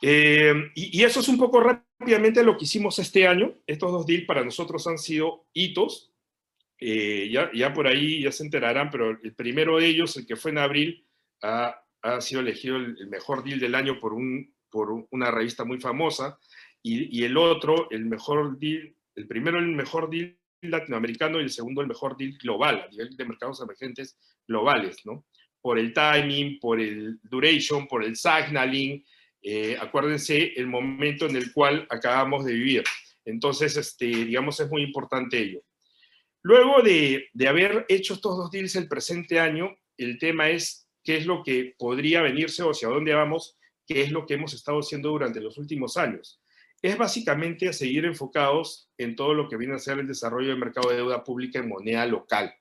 Speaker 2: Y eso es un poco rápidamente lo que hicimos este año. Estos 2 deals para nosotros han sido hitos. Ya por ahí ya se enterarán, pero el primero de ellos, el que fue en abril, ha sido elegido el mejor deal del año por una revista muy famosa, y el otro, el mejor deal, el primero el mejor deal latinoamericano y el segundo el mejor deal global, a nivel de mercados emergentes globales, ¿no? Por el timing, por el duration, por el signaling, acuérdense el momento en el cual acabamos de vivir. Entonces, digamos, es muy importante ello. Luego de haber hecho estos 2 deals el presente año, el tema es qué es lo que podría venirse o hacia dónde vamos, qué es lo que hemos estado haciendo durante los últimos años. Es básicamente a seguir enfocados en todo lo que viene a ser el desarrollo del mercado de deuda pública en moneda local.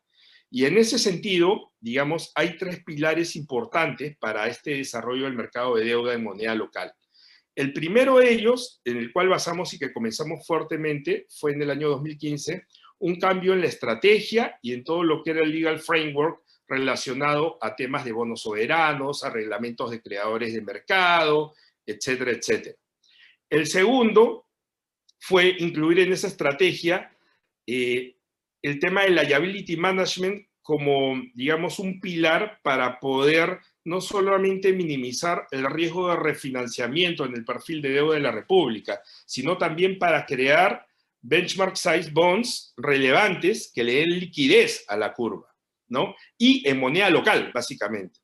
Speaker 2: Y en ese sentido, digamos, hay 3 pilares importantes para este desarrollo del mercado de deuda en moneda local. El primero de ellos, en el cual basamos y que comenzamos fuertemente, fue en el año 2015, un cambio en la estrategia y en todo lo que era el legal framework relacionado a temas de bonos soberanos, a reglamentos de creadores de mercado, etcétera, etcétera. El segundo fue incluir en esa estrategia el tema del liability management como, digamos, un pilar para poder no solamente minimizar el riesgo de refinanciamiento en el perfil de deuda de la República, sino también para crear benchmark size bonds relevantes que le den liquidez a la curva, ¿no? Y en moneda local, básicamente.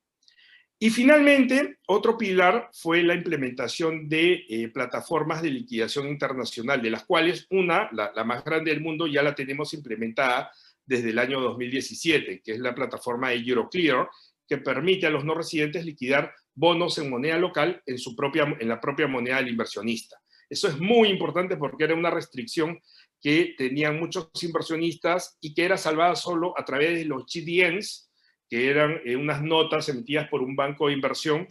Speaker 2: Y finalmente, otro pilar fue la implementación de plataformas de liquidación internacional, de las cuales la más grande del mundo, ya la tenemos implementada desde el año 2017, que es la plataforma de Euroclear, que permite a los no residentes liquidar bonos en moneda local en la propia moneda del inversionista. Eso es muy importante porque era una restricción que tenían muchos inversionistas y que era salvada solo a través de los GDNs, que eran unas notas emitidas por un banco de inversión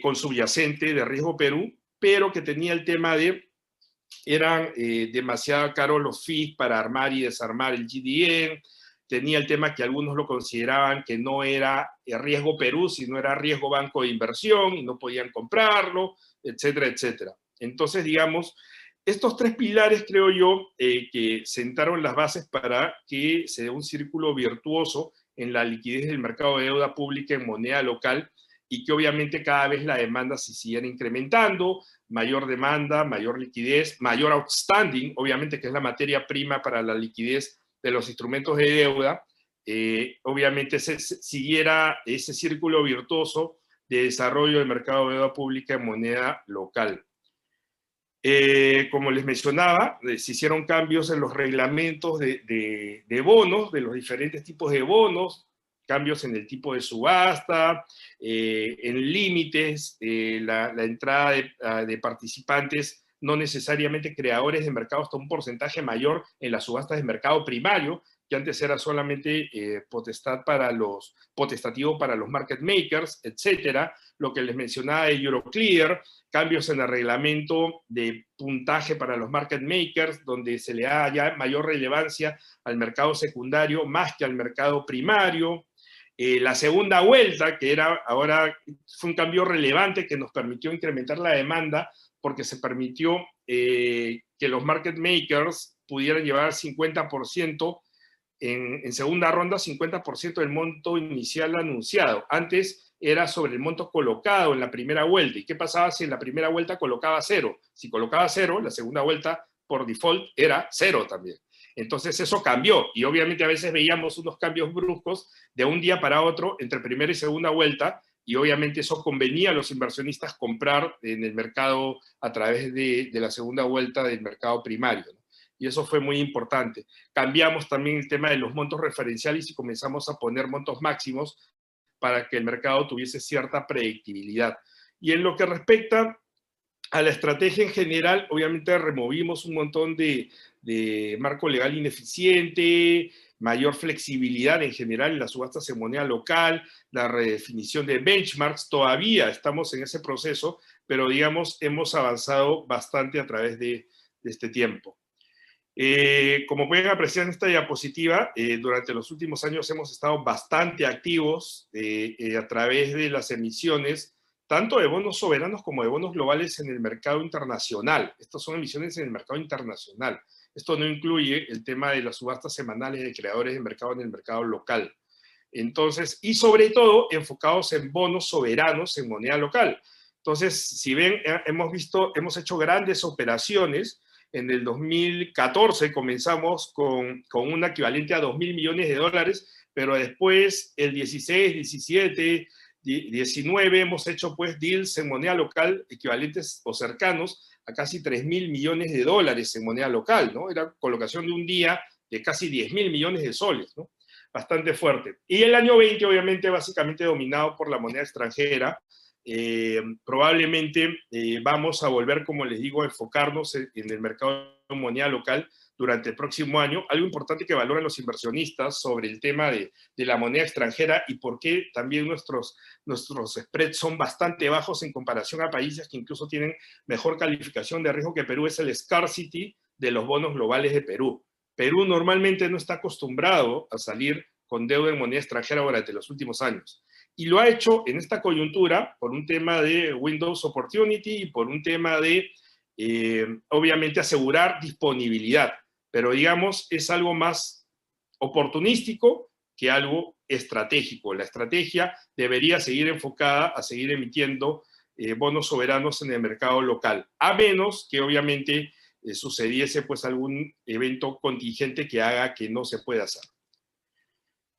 Speaker 2: con subyacente de riesgo Perú, pero que tenía el tema de eran demasiado caros los fees para armar y desarmar el GDN, tenía el tema que algunos lo consideraban que no era riesgo Perú, sino era riesgo banco de inversión y no podían comprarlo, etcétera, etcétera. Entonces, digamos, estos 3 pilares creo yo que sentaron las bases para que se dé un círculo virtuoso en la liquidez del mercado de deuda pública en moneda local y que obviamente cada vez la demanda se siguiera incrementando, mayor demanda, mayor liquidez, mayor outstanding, obviamente que es la materia prima para la liquidez de los instrumentos de deuda, obviamente se siguiera ese círculo virtuoso de desarrollo del mercado de deuda pública en moneda local. Como les mencionaba, se hicieron cambios en los reglamentos de bonos, de los diferentes tipos de bonos, cambios en el tipo de subasta, en límites, la entrada de participantes, no necesariamente creadores de mercado, hasta un porcentaje mayor en las subastas de mercado primario, que antes era solamente potestativo para los market makers, etcétera. Lo que les mencionaba de Euroclear, cambios en el reglamento de puntaje para los market makers, donde se le da ya mayor relevancia al mercado secundario más que al mercado primario. La segunda vuelta, que fue un cambio relevante que nos permitió incrementar la demanda, porque se permitió que los market makers pudieran llevar 50% en segunda ronda, 50% del monto inicial anunciado. Antes era sobre el monto colocado en la primera vuelta. ¿Y qué pasaba si en la primera vuelta colocaba 0? Si colocaba 0, la segunda vuelta por default era 0 también. Entonces eso cambió y obviamente a veces veíamos unos cambios bruscos de un día para otro entre primera y segunda vuelta y obviamente eso convenía a los inversionistas comprar en el mercado a través de la segunda vuelta del mercado primario, ¿no? Y eso fue muy importante. Cambiamos también el tema de los montos referenciales y comenzamos a poner montos máximos para que el mercado tuviese cierta predictibilidad. Y en lo que respecta A la estrategia en general, obviamente removimos un montón de marco legal ineficiente, mayor flexibilidad en general en las subastas en moneda local, la redefinición de benchmarks. Todavía estamos en ese proceso, pero digamos hemos avanzado bastante a través de este tiempo. Como pueden apreciar en esta diapositiva, durante los últimos años hemos estado bastante activos a través de las emisiones, tanto de bonos soberanos como de bonos globales en el mercado internacional. Estas son emisiones en el mercado internacional. Esto no incluye el tema de las subastas semanales de creadores de mercado en el mercado local. Entonces, y sobre todo enfocados en bonos soberanos en moneda local. Entonces, si ven, hemos hecho grandes operaciones. En el 2014 comenzamos con un equivalente a 2.000 millones de dólares, pero después, el 16, 17, 19, hemos hecho pues deals en moneda local equivalentes o cercanos a casi 3.000 millones de dólares en moneda local, ¿no? Era colocación de un día de casi 10.000 millones de soles, ¿no? Bastante fuerte. Y el año 20, obviamente, básicamente dominado por la moneda extranjera. Probablemente vamos a volver, como les digo, a enfocarnos en el mercado de moneda local durante el próximo año. Algo importante que valoran los inversionistas sobre el tema de la moneda extranjera y por qué también nuestros spreads son bastante bajos en comparación a países que incluso tienen mejor calificación de riesgo que Perú, es el scarcity de los bonos globales de Perú. Perú normalmente no está acostumbrado a salir con deuda en moneda extranjera durante los últimos años. Y lo ha hecho en esta coyuntura por un tema de Windows Opportunity y por un tema de, obviamente, asegurar disponibilidad. Pero, digamos, es algo más oportunístico que algo estratégico. La estrategia debería seguir enfocada a seguir emitiendo bonos soberanos en el mercado local, a menos que, obviamente, sucediese pues algún evento contingente que haga que no se pueda hacer.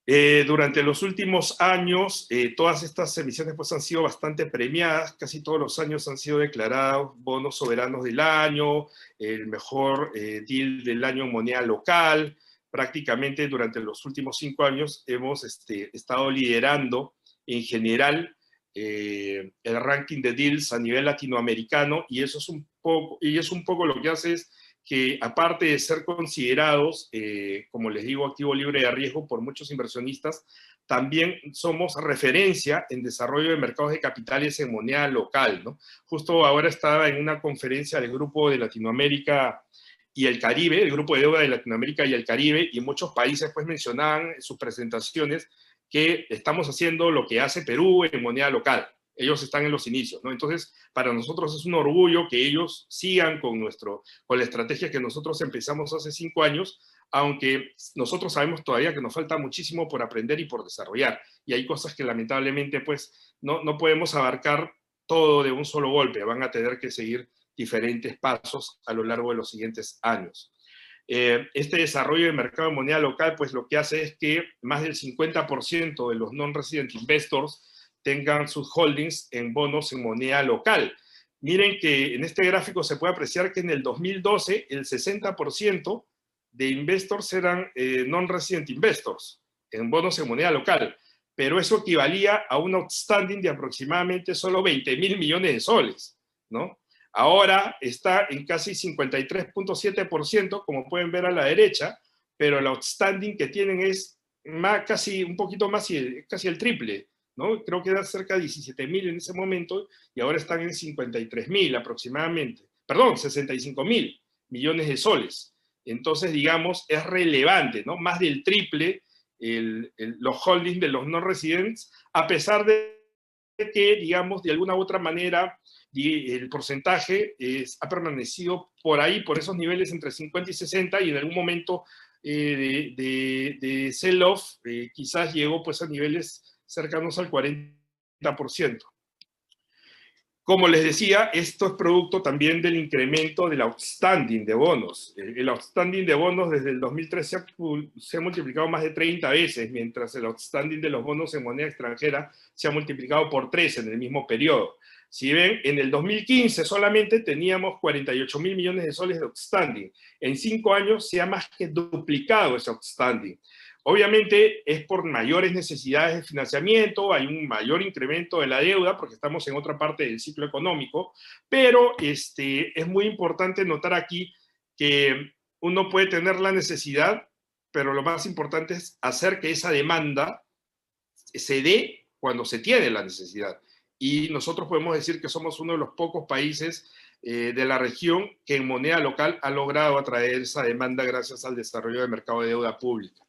Speaker 2: Durante los últimos años, todas estas emisiones pues, han sido bastante premiadas, casi todos los años han sido declarados bonos soberanos del año, el mejor deal del año en moneda local. Prácticamente durante los últimos 5 años hemos estado liderando en general el ranking de deals a nivel latinoamericano, y eso es un poco lo que hace es que, aparte de ser considerados, como les digo, activo libre de riesgo por muchos inversionistas, también somos referencia en desarrollo de mercados de capitales en moneda local, ¿no? Justo ahora estaba en una conferencia del Grupo de Latinoamérica y el Caribe, el Grupo de Deuda de Latinoamérica y el Caribe, y muchos países pues mencionaban en sus presentaciones que estamos haciendo lo que hace Perú en moneda local. Ellos están en los inicios, ¿no? Entonces, para nosotros es un orgullo que ellos sigan con la estrategia que nosotros empezamos hace 5 años, aunque nosotros sabemos todavía que nos falta muchísimo por aprender y por desarrollar. Y hay cosas que lamentablemente, pues, no podemos abarcar todo de un solo golpe. Van a tener que seguir diferentes pasos a lo largo de los siguientes años. Este desarrollo del mercado de moneda local, pues lo que hace es que más del 50% de los non-resident investors tengan sus holdings en bonos en moneda local. Miren que en este gráfico se puede apreciar que en el 2012 el 60% de investors eran non-resident investors en bonos en moneda local, pero eso equivalía a un outstanding de aproximadamente solo 20.000 millones de soles, ¿no? Ahora está en casi 53.7%, como pueden ver a la derecha, pero el outstanding que tienen es casi un poquito más, casi el triple, ¿no? Creo que era cerca de 17.000 en ese momento y ahora están en 53.000 aproximadamente. Perdón, 65.000 millones de soles. Entonces, digamos, es relevante, ¿no? Más del triple los holdings de los no residentes, a pesar de que, digamos, de alguna u otra manera, el porcentaje ha permanecido por ahí, por esos niveles entre 50 y 60, y en algún momento de sell-off quizás llegó pues, a niveles cercanos al 40%. Como les decía, esto es producto también del incremento del outstanding de bonos. El outstanding de bonos desde el 2013 se ha multiplicado más de 30 veces, mientras el outstanding de los bonos en moneda extranjera se ha multiplicado por 3 en el mismo periodo. Si ven, en el 2015 solamente teníamos 48.000 millones de soles de outstanding. En 5 años se ha más que duplicado ese outstanding. Obviamente es por mayores necesidades de financiamiento, hay un mayor incremento de la deuda porque estamos en otra parte del ciclo económico, pero es muy importante notar aquí que uno puede tener la necesidad, pero lo más importante es hacer que esa demanda se dé cuando se tiene la necesidad. Y nosotros podemos decir que somos uno de los pocos países de la región que en moneda local ha logrado atraer esa demanda gracias al desarrollo del mercado de deuda pública.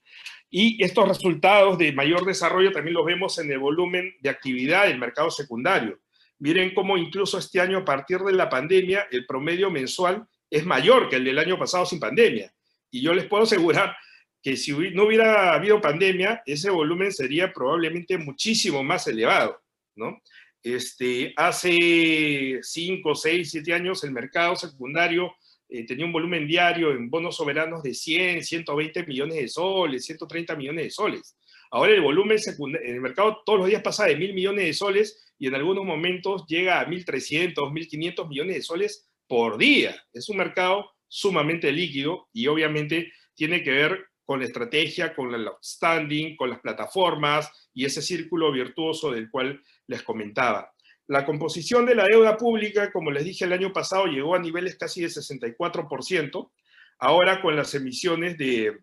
Speaker 2: Y estos resultados de mayor desarrollo también los vemos en el volumen de actividad del mercado secundario. Miren cómo incluso este año, a partir de la pandemia, el promedio mensual es mayor que el del año pasado sin pandemia. Y yo les puedo asegurar que si no hubiera habido pandemia, ese volumen sería probablemente muchísimo más elevado, ¿no? Hace 5, 6, 7 años el mercado secundario tenía un volumen diario en bonos soberanos de 100, 120 millones de soles, 130 millones de soles. Ahora el volumen en el mercado todos los días pasa de 1.000 millones de soles y en algunos momentos llega a 1.300, 1.500 millones de soles por día. Es un mercado sumamente líquido y obviamente tiene que ver con la estrategia, con el outstanding, con las plataformas y ese círculo virtuoso del cual les comentaba. La composición de la deuda pública, como les dije el año pasado, llegó a niveles casi de 64%. Ahora con las emisiones de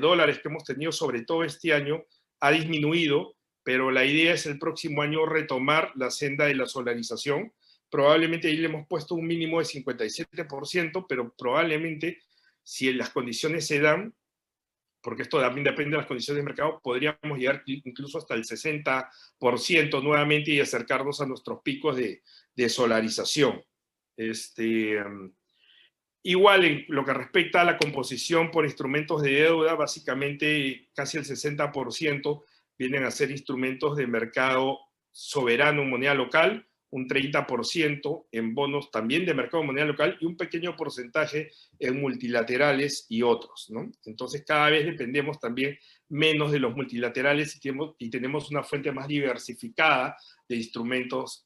Speaker 2: dólares que hemos tenido, sobre todo este año, ha disminuido, pero la idea es el próximo año retomar la senda de la solarización. Probablemente ahí le hemos puesto un mínimo de 57%, pero probablemente si las condiciones se dan, porque esto también depende de las condiciones de mercado, podríamos llegar incluso hasta el 60% nuevamente y acercarnos a nuestros picos de solarización. Igual en lo que respecta a la composición por instrumentos de deuda, básicamente casi el 60% vienen a ser instrumentos de mercado soberano en moneda local, un 30% en bonos también de mercado de moneda local y un pequeño porcentaje en multilaterales y otros, ¿no? Entonces cada vez dependemos también menos de los multilaterales y tenemos una fuente más diversificada de instrumentos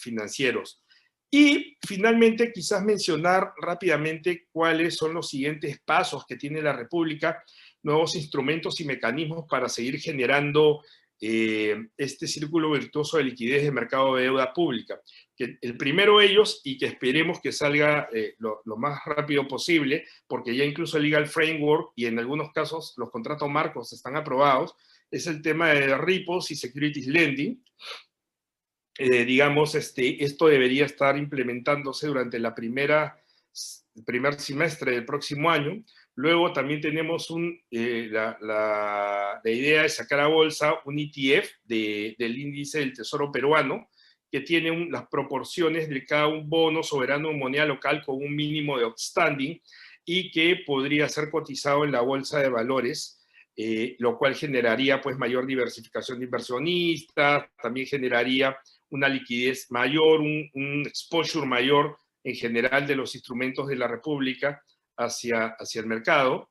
Speaker 2: financieros. Y finalmente quizás mencionar rápidamente cuáles son los siguientes pasos que tiene la República, nuevos instrumentos y mecanismos para seguir generando este círculo virtuoso de liquidez de mercado de deuda pública. Que el primero de ellos, y que esperemos que salga lo más rápido posible, porque ya incluso el Legal Framework y en algunos casos los contratos marcos están aprobados, es el tema de repos y securities lending. Digamos, esto debería estar implementándose durante el primer semestre del próximo año. Luego también tenemos la idea de sacar a bolsa un ETF del índice del Tesoro peruano, que tiene las proporciones de cada un bono soberano en moneda local con un mínimo de outstanding y que podría ser cotizado en la bolsa de valores, lo cual generaría pues mayor diversificación de inversionistas, también generaría una liquidez mayor, un exposure mayor en general de los instrumentos de la República hacia el mercado.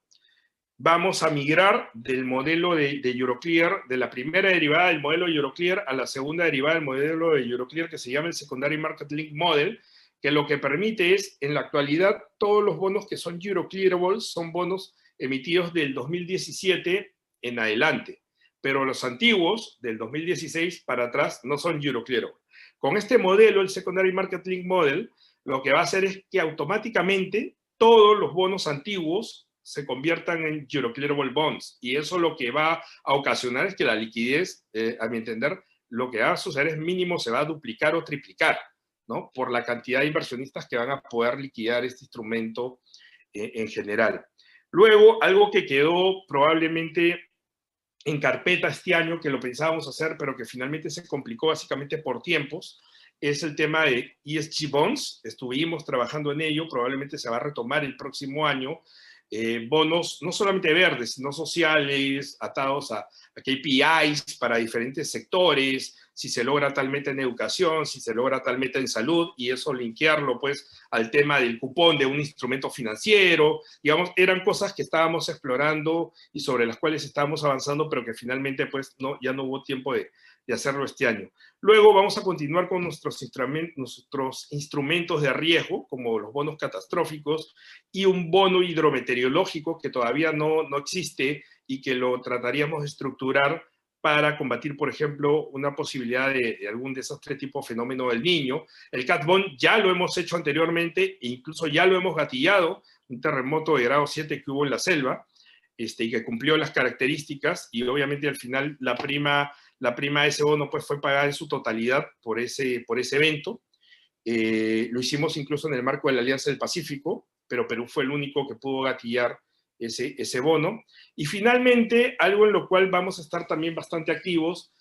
Speaker 2: Vamos a migrar del modelo de Euroclear, de la primera derivada del modelo de Euroclear a la segunda derivada del modelo de Euroclear, que se llama el Secondary Market Link Model, que lo que permite es, en la actualidad, todos los bonos que son Euroclearables son bonos emitidos del 2017 en adelante, pero los antiguos, del 2016 para atrás, no son Euroclearable. Con este modelo, el Secondary Market Link Model, lo que va a hacer es que automáticamente todos los bonos antiguos se conviertan en Euroclearable Bonds, y eso lo que va a ocasionar es que la liquidez, a mi entender, lo que va a suceder es mínimo, se va a duplicar o triplicar, ¿no? Por la cantidad de inversionistas que van a poder liquidar este instrumento en general. Luego, algo que quedó probablemente en carpeta este año, que lo pensábamos hacer, pero que finalmente se complicó básicamente por tiempos, es el tema de ESG Bonds. Estuvimos trabajando en ello, probablemente se va a retomar el próximo año. Bonos no solamente verdes, sino sociales, atados a KPIs para diferentes sectores, si se logra tal meta en educación, si se logra tal meta en salud, y eso linkearlo pues al tema del cupón de un instrumento financiero. Digamos, eran cosas que estábamos explorando y sobre las cuales estábamos avanzando, pero que finalmente pues ya no hubo tiempo de hacerlo este año. Luego vamos a continuar con nuestros instrumentos de riesgo, como los bonos catastróficos y un bono hidrometeorológico que todavía no existe y que lo trataríamos de estructurar para combatir, por ejemplo, una posibilidad de algún desastre tipo fenómeno del Niño. El cat bond ya lo hemos hecho anteriormente, e incluso ya lo hemos gatillado, un terremoto de grado 7 que hubo en la selva, y que cumplió las características, y obviamente al final la prima de ese bono pues, fue pagada en su totalidad por ese evento. Lo hicimos incluso en el marco de la Alianza del Pacífico, pero Perú fue el único que pudo gatillar ese bono. Y finalmente, algo en lo cual vamos a estar también bastante activos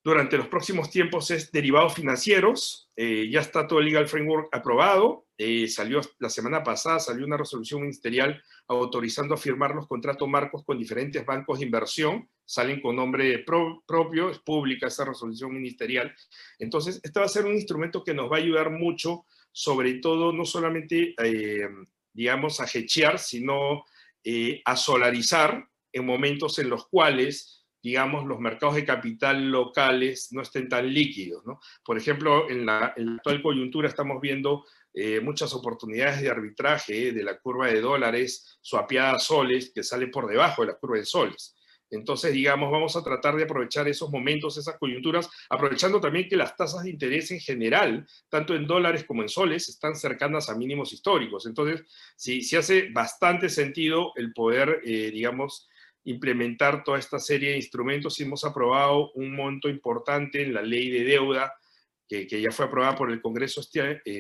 Speaker 2: durante los próximos tiempos es derivados financieros. Ya está todo el legal framework aprobado. Salió la semana pasada, salió una resolución ministerial autorizando a firmar los contratos marcos con diferentes bancos de inversión. Salen con nombre propio, es pública esa resolución ministerial. Entonces, este va a ser un instrumento que nos va a ayudar mucho, sobre todo, no solamente, digamos, a hedgear, sino a solarizar en momentos en los cuales digamos, los mercados de capital locales no estén tan líquidos, ¿no? Por ejemplo, en la actual coyuntura estamos viendo muchas oportunidades de arbitraje de la curva de dólares swapeada a soles que sale por debajo de la curva de soles. Entonces, digamos, vamos a tratar de aprovechar esos momentos, esas coyunturas, aprovechando también que las tasas de interés en general, tanto en dólares como en soles, están cercanas a mínimos históricos. Entonces, sí hace bastante sentido el poder, digamos, implementar toda esta serie de instrumentos y hemos aprobado un monto importante en la ley de deuda que ya fue aprobada por el Congreso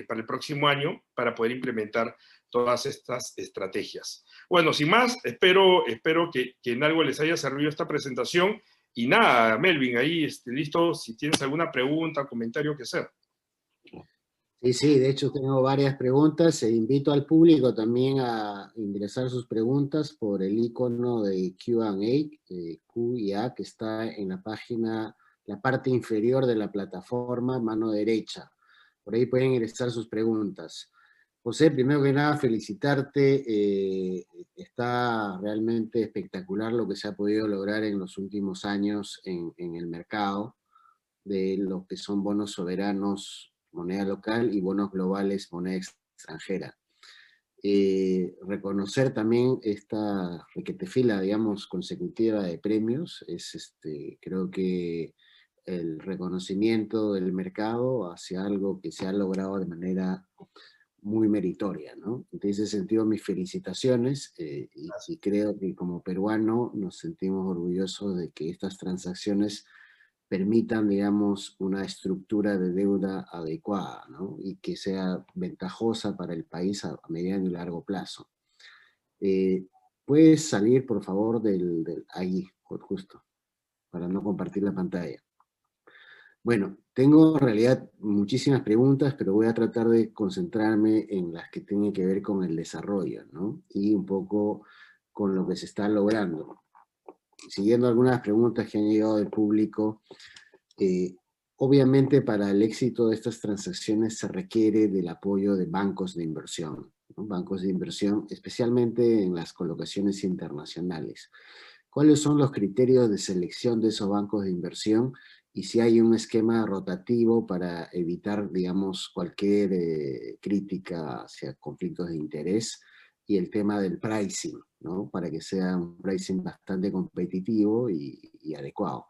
Speaker 2: para el próximo año para poder implementar todas estas estrategias. Bueno, sin más, espero que en algo les haya servido esta presentación y nada, Melvin, ahí listo, si tienes alguna pregunta o comentario que hacer.
Speaker 1: Sí, de hecho tengo varias preguntas e invito al público también a ingresar sus preguntas por el icono de Q&A, Q y A, que está en la página, la parte inferior de la plataforma, mano derecha. Por ahí pueden ingresar sus preguntas. José, primero que nada, felicitarte. Está realmente espectacular lo que se ha podido lograr en los últimos años en el mercado de lo que son bonos soberanos, moneda local, y bonos globales, moneda extranjera. Reconocer también esta requetefila, digamos, consecutiva de premios, creo que el reconocimiento del mercado hacia algo que se ha logrado de manera muy meritoria, ¿no? En ese sentido, mis felicitaciones, y creo que como peruano nos sentimos orgullosos de que estas transacciones permitan, digamos, una estructura de deuda adecuada, ¿no? Y que sea ventajosa para el país a mediano y largo plazo. ¿Puedes salir, por favor, ahí, justo, para no compartir la pantalla? Bueno, tengo en realidad muchísimas preguntas, pero voy a tratar de concentrarme en las que tienen que ver con el desarrollo, ¿no? Y un poco con lo que se está logrando. Siguiendo algunas preguntas que han llegado del público, obviamente para el éxito de estas transacciones se requiere del apoyo de bancos de inversión, ¿no? Bancos de inversión, especialmente en las colocaciones internacionales. ¿Cuáles son los criterios de selección de esos bancos de inversión? Y si hay un esquema rotativo para evitar, digamos, cualquier crítica hacia conflictos de interés, y el tema del pricing, ¿no? Para que sea un pricing bastante competitivo y adecuado.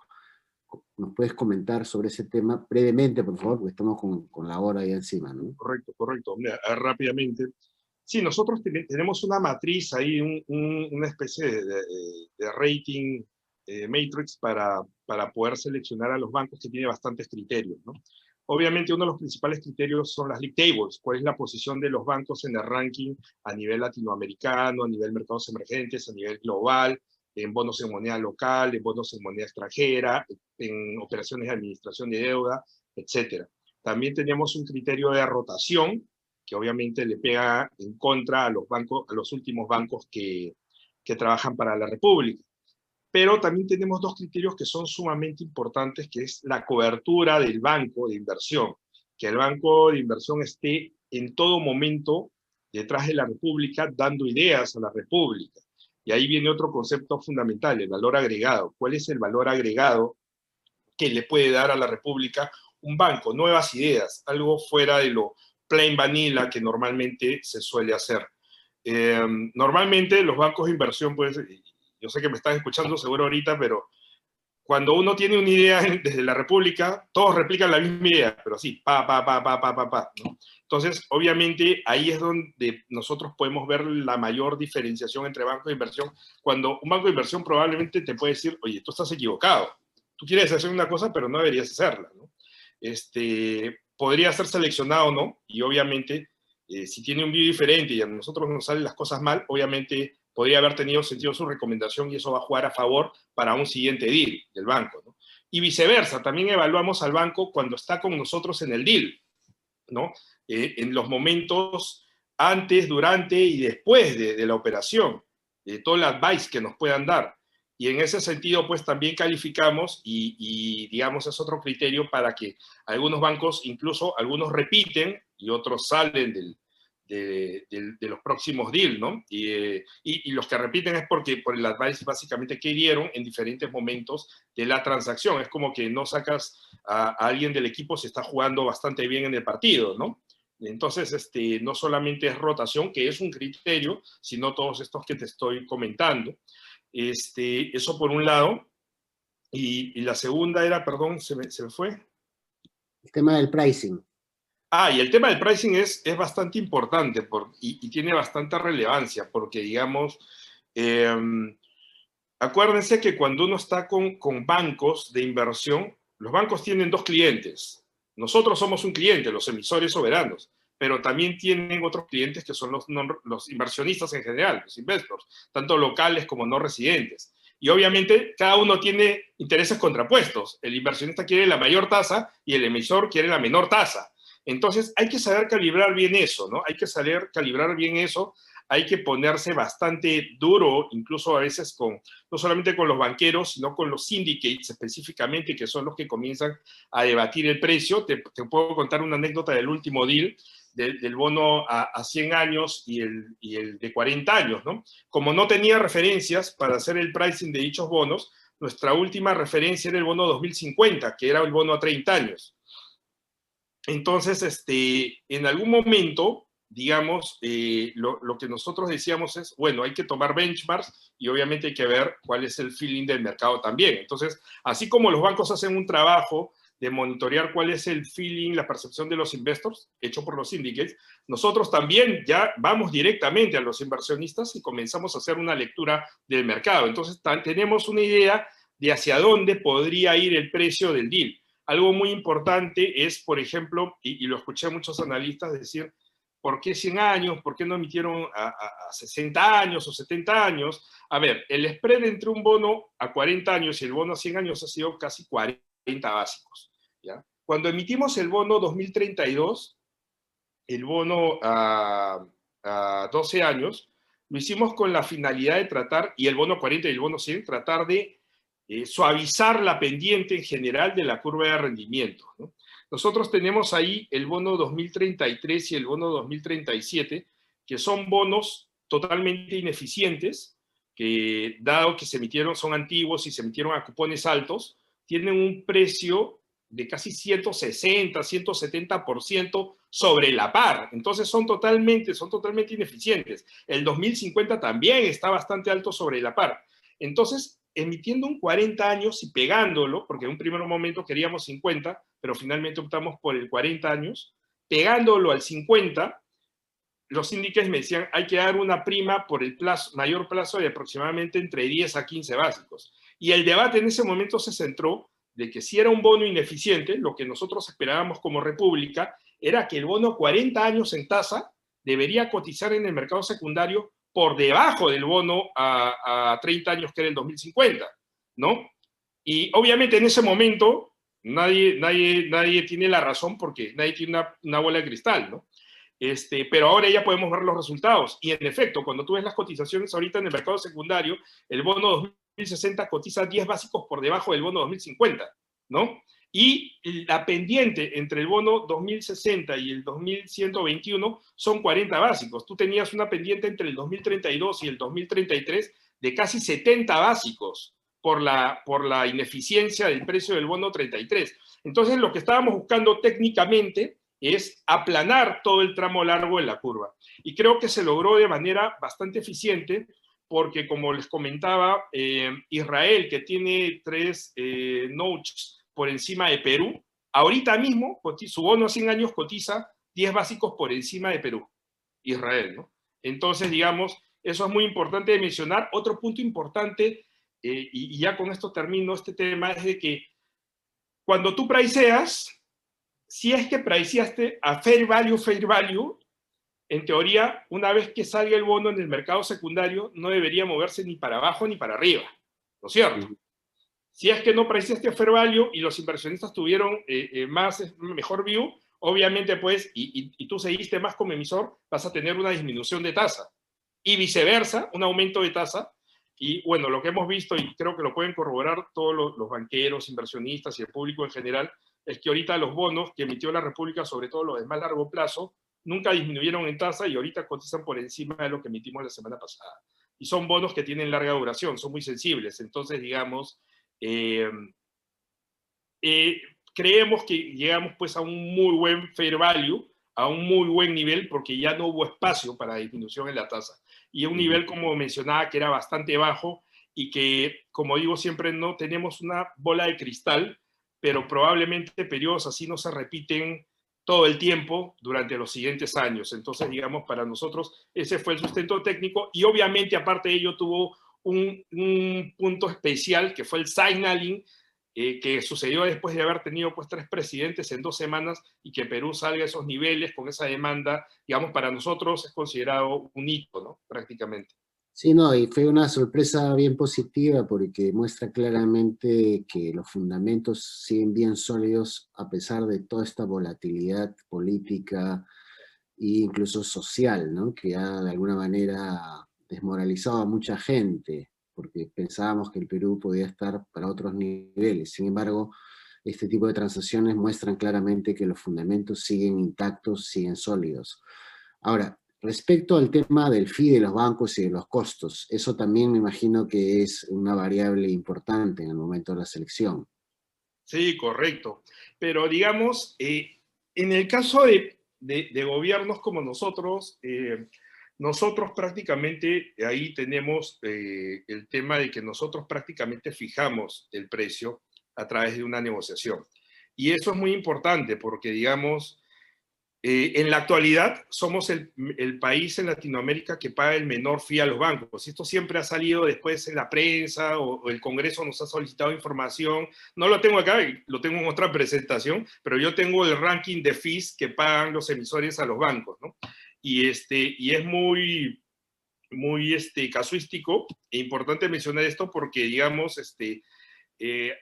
Speaker 1: ¿Nos puedes comentar sobre ese tema brevemente, por favor? Porque estamos con la hora ahí encima, ¿no?
Speaker 2: Correcto. Mira, rápidamente. Sí, nosotros tenemos una matriz ahí, una especie de rating matrix para poder seleccionar a los bancos que tiene bastantes criterios, ¿no? Obviamente uno de los principales criterios son las league tables, cuál es la posición de los bancos en el ranking a nivel latinoamericano, a nivel mercados emergentes, a nivel global, en bonos en moneda local, en bonos en moneda extranjera, en operaciones de administración de deuda, etc. También tenemos un criterio de rotación, que obviamente le pega en contra a los bancos, a los últimos bancos que trabajan para la República. Pero también tenemos dos criterios que son sumamente importantes, que es la cobertura del banco de inversión, que el banco de inversión esté en todo momento detrás de la República dando ideas a la República. Y ahí viene otro concepto fundamental, el valor agregado. ¿Cuál es el valor agregado que le puede dar a la República un banco? Nuevas ideas, algo fuera de lo plain vanilla que normalmente se suele hacer. Normalmente los bancos de inversión, pues, yo sé que me están escuchando seguro ahorita, pero cuando uno tiene una idea desde la República, todos replican la misma idea, pero así, ¿no? Entonces, obviamente, ahí es donde nosotros podemos ver la mayor diferenciación entre bancos de inversión, cuando un banco de inversión probablemente te puede decir, oye, tú estás equivocado, tú quieres hacer una cosa, pero no deberías hacerla, ¿no? Podría ser seleccionado o no, y obviamente, si tiene un view diferente y a nosotros nos salen las cosas mal, obviamente podría haber tenido sentido su recomendación y eso va a jugar a favor para un siguiente deal del banco, ¿no? Y viceversa, también evaluamos al banco cuando está con nosotros en el deal, ¿no? En los momentos antes, durante y después de la operación, de todo el advice que nos puedan dar. Y en ese sentido, pues también calificamos y digamos, es otro criterio para que algunos bancos, incluso algunos repiten y otros salen de los próximos deals, ¿no? Y los que repiten es porque por el advice básicamente que dieron en diferentes momentos de la transacción. Es como que no sacas a alguien del equipo si está jugando bastante bien en el partido, ¿no? Entonces, no solamente es rotación, que es un criterio, sino todos estos que te estoy comentando. Eso por un lado. Y la segunda era, perdón, se me fue.
Speaker 1: El tema del pricing.
Speaker 2: Y el tema del pricing es bastante importante y tiene bastante relevancia, porque, digamos, acuérdense que cuando uno está con bancos de inversión, los bancos tienen dos clientes. Nosotros somos un cliente, los emisores soberanos, pero también tienen otros clientes que son los inversionistas en general, los investors, tanto locales como no residentes. Y obviamente cada uno tiene intereses contrapuestos. El inversionista quiere la mayor tasa y el emisor quiere la menor tasa. Entonces hay que saber calibrar bien eso, ¿no? Hay que saber calibrar bien eso, hay que ponerse bastante duro, incluso a veces no solamente con los banqueros, sino con los syndicates específicamente, que son los que comienzan a debatir el precio. Te puedo contar una anécdota del último deal, del bono a 100 años y el de 40 años, ¿no? Como no tenía referencias para hacer el pricing de dichos bonos, nuestra última referencia era el bono 2050, que era el bono a 30 años. Entonces, en algún momento, digamos, lo que nosotros decíamos es, bueno, hay que tomar benchmarks y obviamente hay que ver cuál es el feeling del mercado también. Entonces, así como los bancos hacen un trabajo de monitorear cuál es el feeling, la percepción de los investors, hecho por los syndicates, nosotros también ya vamos directamente a los inversionistas y comenzamos a hacer una lectura del mercado. Entonces, tenemos una idea de hacia dónde podría ir el precio del deal. Algo muy importante es, por ejemplo, y lo escuché a muchos analistas decir, ¿por qué 100 años? ¿Por qué no emitieron a 60 años o 70 años? A ver, el spread entre un bono a 40 años y el bono a 100 años ha sido casi 40 básicos, ¿ya? Cuando emitimos el bono 2032, el bono a 12 años, lo hicimos con la finalidad de tratar, y el bono 40 y el bono 100, tratar de suavizar la pendiente en general de la curva de rendimiento, ¿no? Nosotros tenemos ahí el bono 2033 y el bono 2037, que son bonos totalmente ineficientes, que dado que se emitieron, son antiguos y se emitieron a cupones altos, tienen un precio de casi 160, 170% sobre la par. Entonces son totalmente ineficientes. El 2050 también está bastante alto sobre la par. Entonces, emitiendo un 40 años y pegándolo, porque en un primer momento queríamos 50, pero finalmente optamos por el 40 años, pegándolo al 50, los síndices me decían, hay que dar una prima por el mayor plazo de aproximadamente entre 10 a 15 básicos. Y el debate en ese momento se centró de que si era un bono ineficiente, lo que nosotros esperábamos como república era que el bono 40 años en tasa debería cotizar en el mercado secundario por debajo del bono a 30 años, que era el 2050, ¿no? Y obviamente en ese momento nadie tiene la razón, porque nadie tiene una bola de cristal, ¿no? Pero ahora ya podemos ver los resultados. Y en efecto, cuando tú ves las cotizaciones ahorita en el mercado secundario, el bono 2060 cotiza 10 básicos por debajo del bono 2050, ¿no? Y la pendiente entre el bono 2060 y el 2121 son 40 básicos. Tú tenías una pendiente entre el 2032 y el 2033 de casi 70 básicos por la ineficiencia del precio del bono 33. Entonces, lo que estábamos buscando técnicamente es aplanar todo el tramo largo de la curva. Y creo que se logró de manera bastante eficiente, porque como les comentaba, Israel, que tiene 3 notches por encima de Perú, ahorita mismo su bono a 100 años cotiza 10 básicos por encima de Perú, Israel, ¿no? Entonces, digamos, eso es muy importante de mencionar. Otro punto importante, y ya con esto termino este tema, es de que cuando tú priceas, si es que priceaste a fair value, en teoría, una vez que salga el bono en el mercado secundario, no debería moverse ni para abajo ni para arriba, ¿no es cierto? Si es que no priceaste a fair value y los inversionistas tuvieron mejor view, obviamente pues, y tú seguiste más como emisor, vas a tener una disminución de tasa. Y viceversa, un aumento de tasa. Y bueno, lo que hemos visto, y creo que lo pueden corroborar todos los banqueros, inversionistas y el público en general, es que ahorita los bonos que emitió la República, sobre todo los de más largo plazo, nunca disminuyeron en tasa y ahorita cotizan por encima de lo que emitimos la semana pasada. Y son bonos que tienen larga duración, son muy sensibles. Entonces, digamos, eh, eh, creemos que llegamos pues a un muy buen fair value, a un muy buen nivel, porque ya no hubo espacio para disminución en la tasa. Y a un nivel, como mencionaba, que era bastante bajo y que, como digo siempre, no tenemos una bola de cristal, pero probablemente periodos así no se repiten todo el tiempo durante los siguientes años. Entonces, digamos, para nosotros ese fue el sustento técnico y obviamente aparte de ello tuvo un punto especial que fue el signaling que sucedió después de haber tenido pues 3 presidentes en 2 semanas y que Perú salga a esos niveles con esa demanda, digamos, para nosotros es considerado un hito, ¿no? Prácticamente.
Speaker 1: Sí, no, y fue una sorpresa bien positiva porque muestra claramente que los fundamentos siguen bien sólidos a pesar de toda esta volatilidad política e incluso social, ¿no? Que ha de alguna manera desmoralizado a mucha gente, porque pensábamos que el Perú podía estar para otros niveles. Sin embargo, este tipo de transacciones muestran claramente que los fundamentos siguen intactos, siguen sólidos. Ahora, respecto al tema del fee de los bancos y de los costos, eso también me imagino que es una variable importante en el momento de la selección.
Speaker 2: Sí, correcto. Pero digamos, en el caso de gobiernos como nosotros prácticamente ahí tenemos el tema de que nosotros prácticamente fijamos el precio a través de una negociación. Y eso es muy importante porque, digamos, en la actualidad somos el país en Latinoamérica que paga el menor fee a los bancos. Esto siempre ha salido después en la prensa o el Congreso nos ha solicitado información. No lo tengo acá, lo tengo en otra presentación, pero yo tengo el ranking de fees que pagan los emisores a los bancos, ¿no? Y es muy casuístico e importante mencionar esto porque, digamos,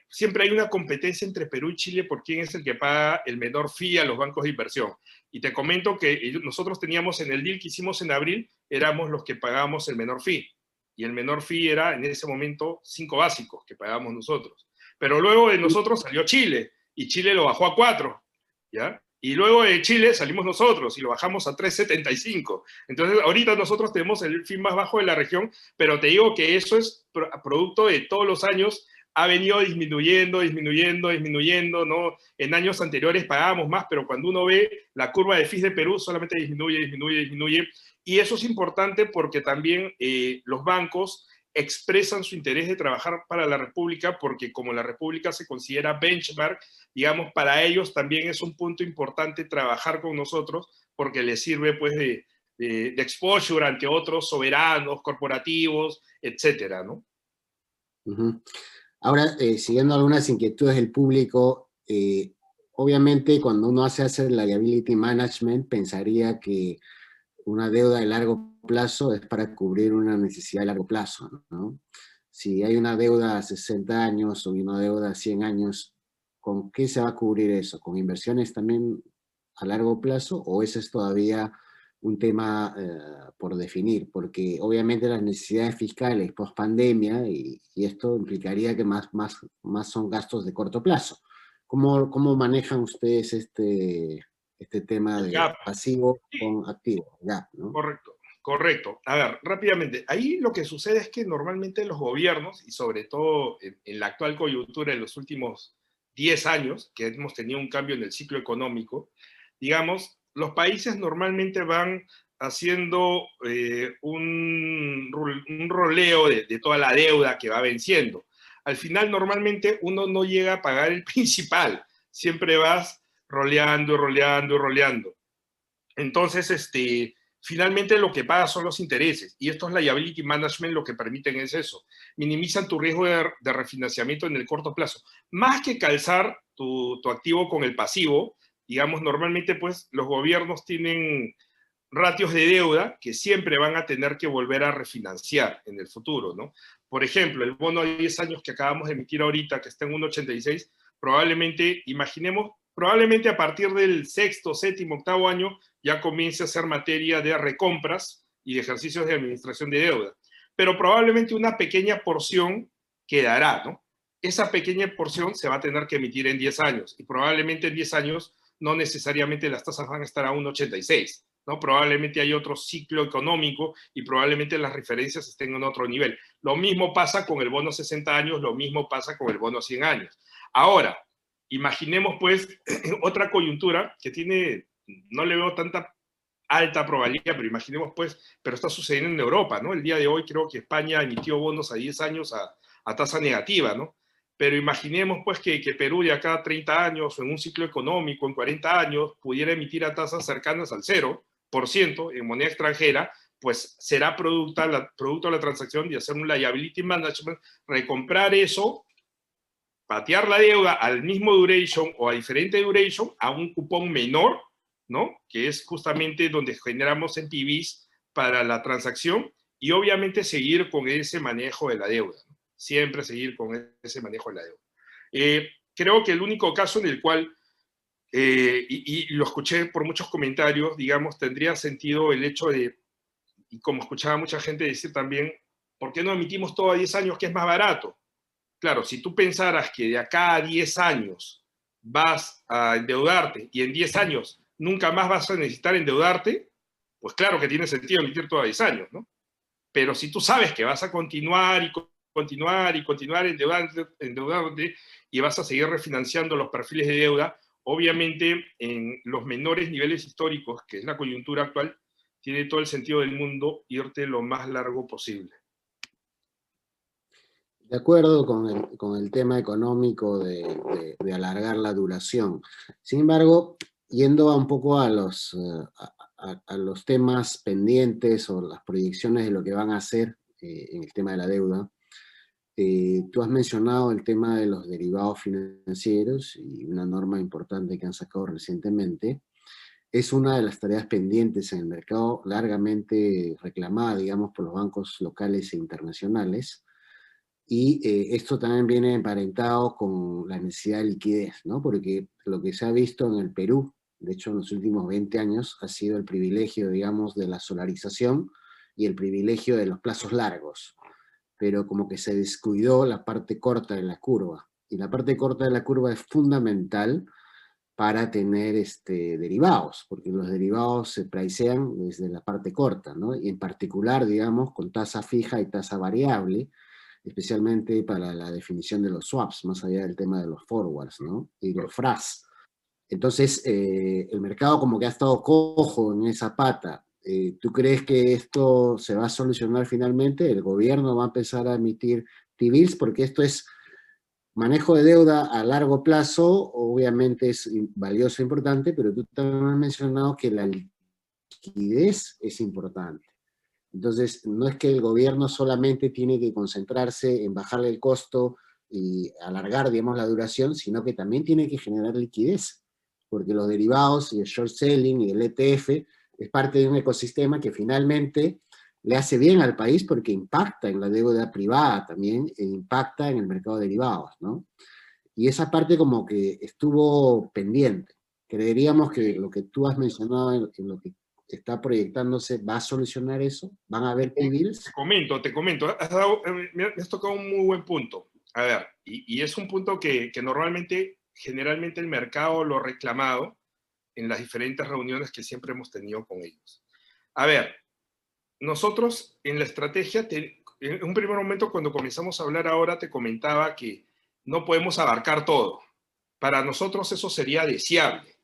Speaker 2: siempre hay una competencia entre Perú y Chile por quién es el que paga el menor fee a los bancos de inversión. Y te comento que nosotros teníamos en el deal que hicimos en abril, éramos los que pagábamos el menor fee. Y el menor fee era en ese momento 5 básicos que pagábamos nosotros. Pero luego de nosotros salió Chile y Chile lo bajó a 4, ¿ya? Y luego de Chile salimos nosotros y lo bajamos a 3.75. Entonces, ahorita nosotros tenemos el fee más bajo de la región, pero te digo que eso es producto de todos los años ha venido disminuyendo, ¿no? En años anteriores pagábamos más, pero cuando uno ve la curva de fees de Perú solamente disminuye. Y eso es importante porque también los bancos expresan su interés de trabajar para la República porque como la República se considera benchmark, digamos, para ellos también es un punto importante trabajar con nosotros porque les sirve pues de exposure ante otros soberanos, corporativos, etcétera, ¿no?
Speaker 1: Uh-huh. Ahora, siguiendo algunas inquietudes del público, obviamente cuando uno hace el liability management, pensaría que una deuda de largo plazo es para cubrir una necesidad de largo plazo, ¿no? Si hay una deuda a 60 años o una deuda a 100 años, ¿con qué se va a cubrir eso? ¿Con inversiones también a largo plazo o ese es todavía un tema por definir? Porque obviamente las necesidades fiscales post pandemia y esto implicaría que más son gastos de corto plazo. ¿Cómo manejan ustedes este tema
Speaker 2: El
Speaker 1: de
Speaker 2: gap.
Speaker 1: pasivo con activo, gap, ¿no?
Speaker 2: Correcto. A ver, rápidamente. Ahí lo que sucede es que normalmente los gobiernos, y sobre todo en la actual coyuntura en los últimos 10 años, que hemos tenido un cambio en el ciclo económico, digamos, los países normalmente van haciendo un roleo de toda la deuda que va venciendo. Al final, normalmente, uno no llega a pagar el principal. Siempre vas roleando, roleando, roleando. Entonces, finalmente lo que pagas son los intereses. Y estos liability management lo que permiten es eso. Minimizan tu riesgo de refinanciamiento en el corto plazo. Más que calzar tu activo con el pasivo, digamos, normalmente pues los gobiernos tienen ratios de deuda que siempre van a tener que volver a refinanciar en el futuro, ¿no? Por ejemplo, el bono de 10 años que acabamos de emitir ahorita, que está en 1,86, probablemente, imaginemos, probablemente a partir del sexto, séptimo, octavo año ya comience a ser materia de recompras y de ejercicios de administración de deuda. Pero probablemente una pequeña porción quedará, ¿no? Esa pequeña porción se va a tener que emitir en 10 años y probablemente en 10 años no necesariamente las tasas van a estar a 1,86, ¿no? Probablemente hay otro ciclo económico y probablemente las referencias estén en otro nivel. Lo mismo pasa con el bono 60 años, lo mismo pasa con el bono 100 años. Ahora, imaginemos pues otra coyuntura que tiene, no le veo tanta alta probabilidad, pero imaginemos pues, pero está sucediendo en Europa, ¿no? El día de hoy creo que España emitió bonos a 10 años a tasa negativa, ¿no? Pero imaginemos pues que Perú de acá a 30 años o en un ciclo económico, en 40 años, pudiera emitir a tasas cercanas al 0% en moneda extranjera, pues será producto de la transacción de hacer un liability management, recomprar eso, patear la deuda al mismo duration o a diferente duration a un cupón menor, ¿no? Que es justamente donde generamos NPVs para la transacción y obviamente seguir con ese manejo de la deuda, ¿no? Siempre seguir con ese manejo de la deuda. Creo que el único caso en el cual, y lo escuché por muchos comentarios, digamos, tendría sentido el hecho de, y como escuchaba mucha gente decir también, ¿por qué no emitimos todo a 10 años que es más barato? Claro, si tú pensaras que de acá a 10 años vas a endeudarte y en 10 años nunca más vas a necesitar endeudarte, pues claro que tiene sentido emitir todo a 10 años, ¿no? Pero si tú sabes que vas a continuar y continuar y continuar endeudándote y vas a seguir refinanciando los perfiles de deuda, obviamente en los menores niveles históricos, que es la coyuntura actual, tiene todo el sentido del mundo irte lo más largo posible.
Speaker 1: De acuerdo con el tema económico de alargar la duración. Sin embargo, yendo un poco a los temas pendientes o las proyecciones de lo que van a hacer en el tema de la deuda, tú has mencionado el tema de los derivados financieros y una norma importante que han sacado recientemente. Es una de las tareas pendientes en el mercado, largamente reclamada, digamos, por los bancos locales e internacionales. Y esto también viene emparentado con la necesidad de liquidez, ¿no? Porque lo que se ha visto en el Perú, de hecho en los últimos 20 años, ha sido el privilegio, digamos, de la solarización y el privilegio de los plazos largos. Pero como que se descuidó la parte corta de la curva. Y la parte corta de la curva es fundamental para tener derivados, porque los derivados se pricean desde la parte corta, ¿no? Y en particular, digamos, con tasa fija y tasa variable, especialmente para la definición de los swaps, más allá del tema de los forwards, ¿no? Y los FRAs. Entonces, el mercado como que ha estado cojo en esa pata. ¿Tú crees que esto se va a solucionar finalmente? ¿El gobierno va a empezar a emitir T-bills? Porque esto es manejo de deuda a largo plazo, obviamente es valioso e importante, pero tú también has mencionado que la liquidez es importante. Entonces, no es que el gobierno solamente tiene que concentrarse en bajarle el costo y alargar, digamos, la duración, sino que también tiene que generar liquidez, porque los derivados y el short selling y el ETF es parte de un ecosistema que finalmente le hace bien al país porque impacta en la deuda privada también e impacta en el mercado de derivados, ¿no? Y esa parte como que estuvo pendiente. Creeríamos que lo que tú has mencionado en lo que está proyectándose va a solucionar eso. ¿Van a haber T-bills?
Speaker 2: Te comento. Me has tocado un muy buen punto. A ver, y es un punto que normalmente, generalmente el mercado lo ha reclamado en las diferentes reuniones que siempre hemos tenido con ellos. A ver, nosotros en la estrategia, en un primer momento cuando comenzamos a hablar ahora, te comentaba que no podemos abarcar todo. Para nosotros eso sería deseable,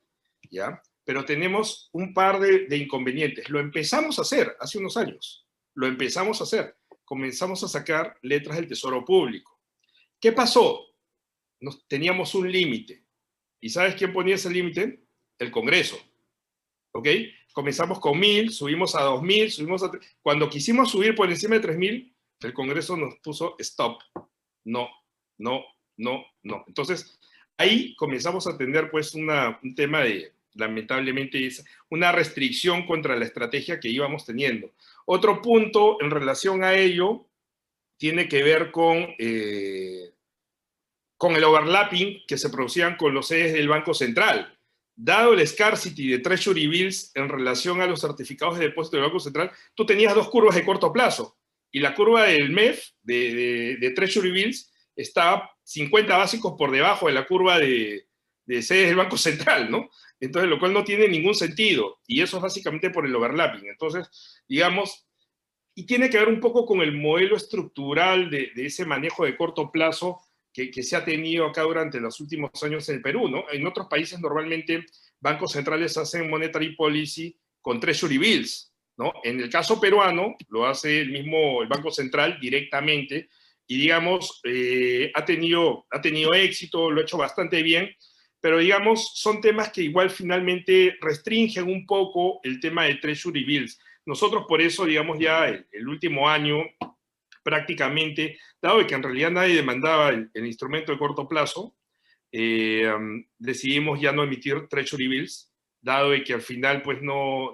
Speaker 2: ¿ya? pero tenemos un par de inconvenientes. Lo empezamos a hacer hace unos años, lo empezamos a hacer. Comenzamos a sacar letras del Tesoro Público. ¿Qué pasó? Teníamos un límite. ¿Y sabes quién ponía ese límite? El Congreso. ¿Ok? Comenzamos con 1.000, subimos a 2.000, subimos a... Cuando quisimos subir por encima de 3.000, el Congreso nos puso stop. No, no, no, no. Entonces, ahí comenzamos a tener pues un tema de, lamentablemente, una restricción contra la estrategia que íbamos teniendo. Otro punto en relación a ello tiene que ver con el overlapping que se producían con los sedes del Banco Central. Dado el scarcity de Treasury Bills en relación a los certificados de depósito del Banco Central, tú tenías dos curvas de corto plazo, y la curva del MEF de Treasury Bills estaba 50 básicos por debajo de la curva de sedes del Banco Central, ¿no? Entonces, lo cual no tiene ningún sentido, y eso es básicamente por el overlapping. Entonces, digamos, y tiene que ver un poco con el modelo estructural de ese manejo de corto plazo que se ha tenido acá durante los últimos años en el Perú, ¿no? En otros países normalmente bancos centrales hacen monetary policy con treasury bills, ¿no? En el caso peruano lo hace el Banco Central directamente y, digamos, ha tenido éxito, lo ha hecho bastante bien, pero, digamos, son temas que igual finalmente restringen un poco el tema de treasury bills. Nosotros por eso, digamos, ya el último año prácticamente, dado que en realidad nadie demandaba el instrumento de corto plazo, decidimos ya no emitir Treasury Bills, dado que al final pues no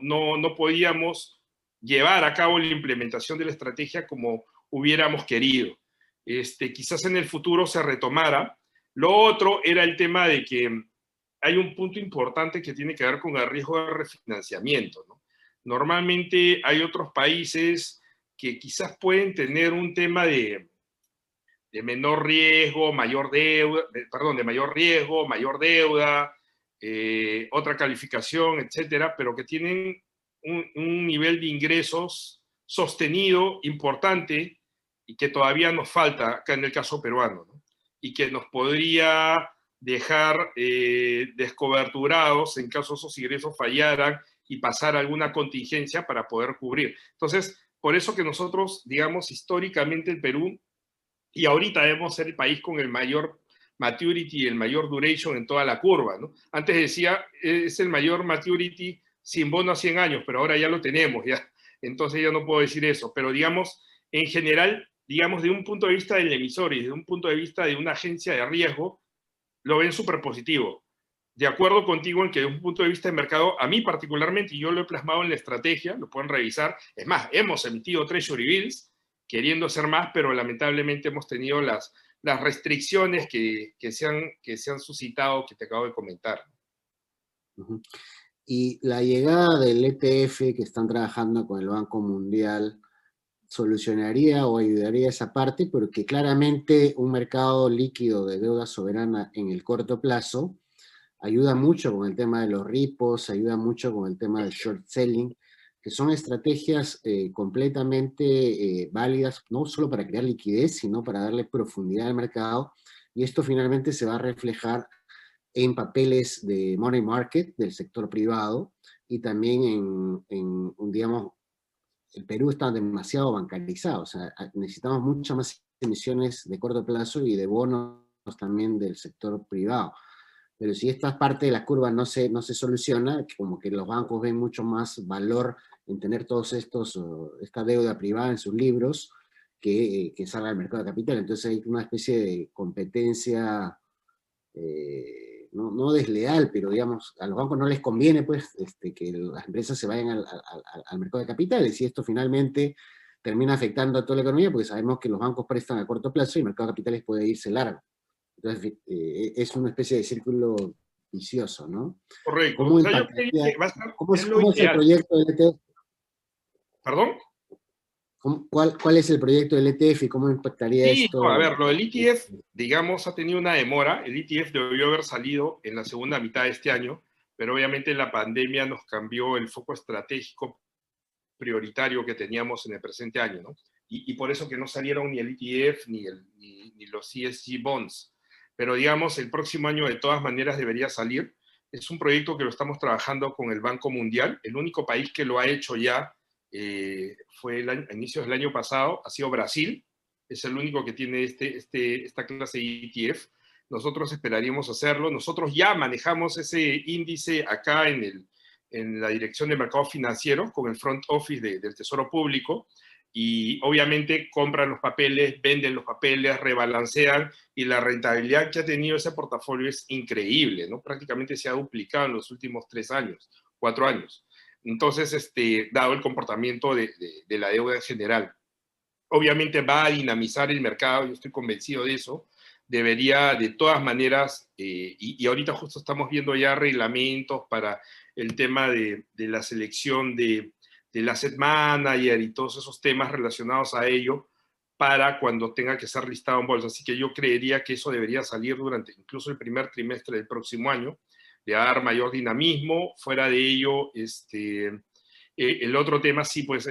Speaker 2: podíamos llevar a cabo la implementación de la estrategia como hubiéramos querido. Quizás en el futuro se retomara. Lo otro era el tema de que hay un punto importante que tiene que ver con el riesgo de refinanciamiento, ¿no? Normalmente hay otros países que quizás pueden tener un tema de menor riesgo, mayor deuda, de mayor riesgo, mayor deuda, otra calificación, etcétera, pero que tienen un nivel de ingresos sostenido, importante, y que todavía nos falta acá en el caso peruano, ¿no? Y que nos podría dejar descoberturados en caso esos ingresos fallaran y pasar alguna contingencia para poder cubrir. Entonces, por eso que nosotros, digamos, históricamente el Perú, y ahorita debemos ser el país con el mayor maturity y el mayor duration en toda la curva, ¿no? Antes decía, es el mayor maturity sin bono a 100 años, pero ahora ya lo tenemos, ya. Entonces ya no puedo decir eso, pero digamos, en general, digamos, de un punto de vista del emisor y de un punto de vista de una agencia de riesgo, lo ven súper positivo. De acuerdo contigo en que de un punto de vista de mercado, a mí particularmente, y yo lo he plasmado en la estrategia, lo pueden revisar, es más, hemos emitido Treasury Bills, queriendo hacer más, pero lamentablemente hemos tenido las restricciones que se han suscitado, que te acabo de comentar.
Speaker 1: Y la llegada del ETF que están trabajando con el Banco Mundial solucionaría o ayudaría esa parte, porque claramente un mercado líquido de deuda soberana en el corto plazo ayuda mucho con el tema de los repos, ayuda mucho con el tema del short selling, que son estrategias completamente válidas, no solo para crear liquidez, sino para darle profundidad al mercado, y esto finalmente se va a reflejar en papeles de money market del sector privado, y también digamos, el Perú está demasiado bancarizado, o sea, necesitamos muchas más emisiones de corto plazo y de bonos también del sector privado. Pero si esta parte de la curva no se soluciona, como que los bancos ven mucho más valor en tener todos esta deuda privada en sus libros que salga al mercado de capital. Entonces hay una especie de competencia, no desleal, pero digamos, a los bancos no les conviene pues, que las empresas se vayan al mercado de capitales, y esto finalmente termina afectando a toda la economía, porque sabemos que los bancos prestan a corto plazo y el mercado de capitales puede irse largo. Entonces, es una especie de círculo vicioso, ¿no?
Speaker 2: Correcto.
Speaker 1: ¿Cómo
Speaker 2: O sea, yo creo
Speaker 1: impactaría,
Speaker 2: que es lo
Speaker 1: cómo es el
Speaker 2: ideal.
Speaker 1: proyecto del ETF?
Speaker 2: ¿Perdón?
Speaker 1: ¿Cuál es el proyecto del ETF y cómo impactaría
Speaker 2: Sí, no, a
Speaker 1: esto?
Speaker 2: ver, lo del ETF, digamos, ha tenido una demora. El ETF debió haber salido en la segunda mitad de este año, pero obviamente la pandemia nos cambió el foco estratégico prioritario que teníamos en el presente año, ¿no? Y por eso que no salieron ni el ETF ni los ESG bonds. Pero digamos, el próximo año de todas maneras debería salir. Es un proyecto que lo estamos trabajando con el Banco Mundial. El único país que lo ha hecho ya fue a inicios del año pasado, ha sido Brasil. Es el único que tiene esta clase de ETF. Nosotros esperaríamos hacerlo. Nosotros ya manejamos ese índice acá en la Dirección de Mercados Financieros con el Front Office del Tesoro Público, y obviamente compran los papeles, venden los papeles, rebalancean, y la rentabilidad que ha tenido ese portafolio es increíble, ¿no? Prácticamente se ha duplicado en los últimos 3 años, 4 años. Entonces, dado el comportamiento de la deuda en general, obviamente va a dinamizar el mercado, yo estoy convencido de eso. Debería, de todas maneras, y ahorita justo estamos viendo ya reglamentos para el tema de la selección del asset manager y todos esos temas relacionados a ello, para cuando tenga que ser listado en bolsa. Así que yo creería que eso debería salir durante incluso el primer trimestre del próximo año, de dar mayor dinamismo. Fuera de ello, el otro tema, sí, pues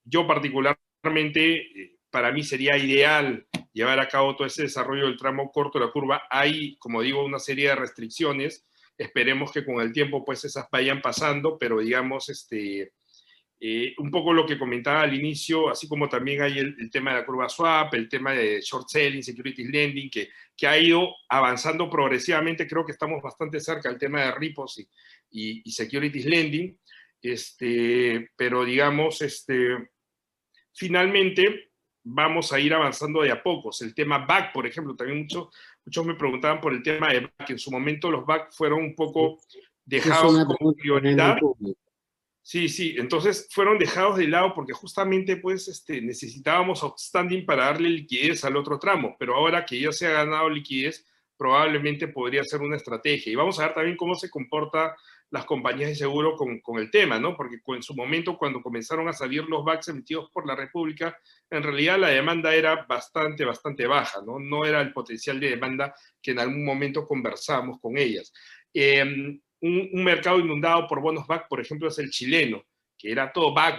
Speaker 2: yo particularmente, para mí sería ideal llevar a cabo todo ese desarrollo del tramo corto de la curva. Hay, como digo, una serie de restricciones. Esperemos que con el tiempo pues esas vayan pasando, pero digamos, un poco lo que comentaba al inicio, así como también hay el tema de la curva swap, el tema de short selling, securities lending, que ha ido avanzando progresivamente. Creo que estamos bastante cerca del tema de repos y securities lending, pero digamos, finalmente vamos a ir avanzando de a pocos. El tema back, por ejemplo, también muchos me preguntaban por el tema de back. En su momento los back fueron un poco
Speaker 1: Esa es
Speaker 2: dejados
Speaker 1: una
Speaker 2: como
Speaker 1: pregunta también del
Speaker 2: prioridad.
Speaker 1: público.
Speaker 2: Sí, sí, entonces fueron dejados de lado porque justamente pues necesitábamos outstanding para darle liquidez al otro tramo, pero ahora que ya se ha ganado liquidez, probablemente podría ser una estrategia. Y vamos a ver también cómo se comporta las compañías de seguro con el tema, ¿no? Porque en su momento, cuando comenzaron a salir los backs emitidos por la República, en realidad la demanda era bastante baja, ¿no? No era el potencial de demanda que en algún momento conversamos con ellas. Un mercado inundado por bonos back, por ejemplo, es el chileno, que era todo back,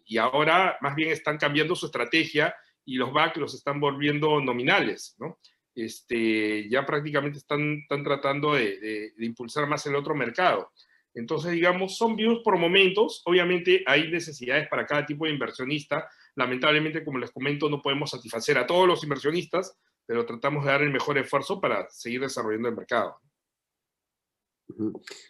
Speaker 2: y ahora más bien están cambiando su estrategia y los back los están volviendo nominales, ¿no? Ya prácticamente están tratando de impulsar más el otro mercado. Entonces, digamos, son views por momentos. Obviamente hay necesidades para cada tipo de inversionista. Lamentablemente, como les comento, no podemos satisfacer a todos los inversionistas, pero tratamos de dar el mejor esfuerzo para seguir desarrollando el mercado.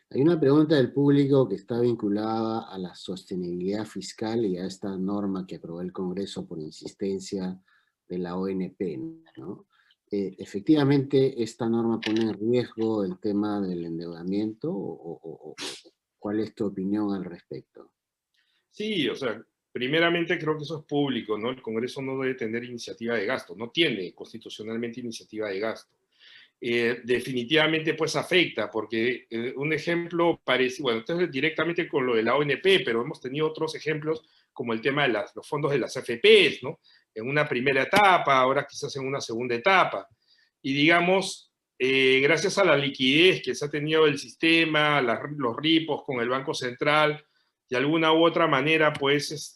Speaker 1: Hay una pregunta del público que está vinculada a la sostenibilidad fiscal y a esta norma que aprobó el Congreso por insistencia de la ONP, ¿no? ¿Efectivamente esta norma pone en riesgo el tema del endeudamiento o cuál es tu opinión al respecto?
Speaker 2: Sí, o sea, primeramente creo que eso es público, ¿no? El Congreso no debe tener iniciativa de gasto, no tiene constitucionalmente iniciativa de gasto. Definitivamente pues afecta, porque un ejemplo parecido, bueno, esto es directamente con lo de la ONP, pero hemos tenido otros ejemplos como el tema de los fondos de las AFPs, ¿no? En una primera etapa, ahora quizás en una segunda etapa. Y digamos, gracias a la liquidez que se ha tenido el sistema, los repos con el Banco Central, de alguna u otra manera, pues,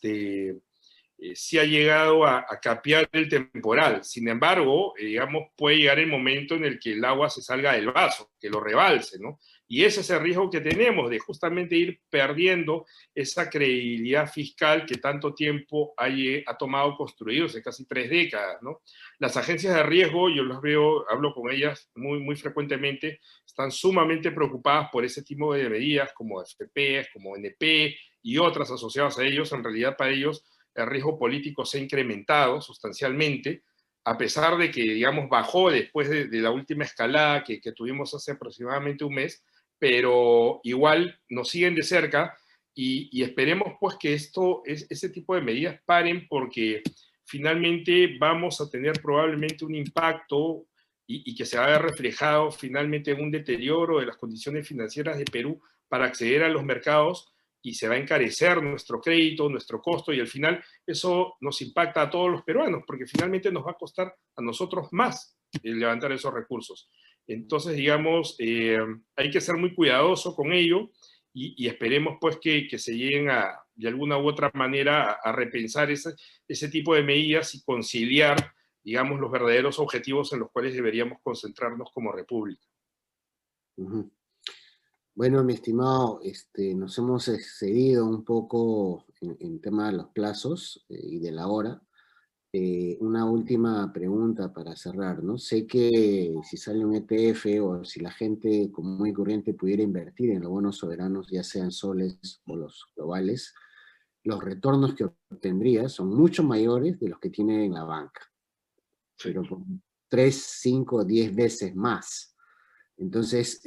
Speaker 2: sí ha llegado a capear el temporal. Sin embargo, digamos, puede llegar el momento en el que el agua se salga del vaso, que lo rebalse, ¿no? Y ese es el riesgo que tenemos de justamente ir perdiendo esa credibilidad fiscal que tanto tiempo ha tomado construirse, casi 3 décadas, ¿no? Las agencias de riesgo, yo las veo, hablo con ellas muy frecuentemente, están sumamente preocupadas por ese tipo de medidas como FP, como NP y otras asociadas a ellos. En realidad, para ellos, el riesgo político se ha incrementado sustancialmente, a pesar de que, digamos, bajó después de la última escalada que tuvimos hace aproximadamente un mes, pero igual nos siguen de cerca y esperemos pues que ese tipo de medidas paren, porque finalmente vamos a tener probablemente un impacto y que se va a ver reflejado finalmente en un deterioro de las condiciones financieras de Perú para acceder a los mercados, y se va a encarecer nuestro crédito, nuestro costo, y al final eso nos impacta a todos los peruanos, porque finalmente nos va a costar a nosotros más levantar esos recursos. Entonces, digamos, hay que ser muy cuidadoso con ello y esperemos pues que se lleguen de alguna u otra manera a repensar ese tipo de medidas y conciliar, digamos, los verdaderos objetivos en los cuales deberíamos concentrarnos como república.
Speaker 1: Uh-huh. Bueno, mi estimado, nos hemos excedido un poco en tema de los plazos y de la hora. Una última pregunta para cerrar, ¿no? Sé que si sale un ETF o si la gente común y corriente pudiera invertir en los bonos soberanos, ya sean soles o los globales, los retornos que obtendría son mucho mayores de los que tiene en la banca,
Speaker 2: Sí.
Speaker 1: pero por 3, 5, 10 veces más. Entonces,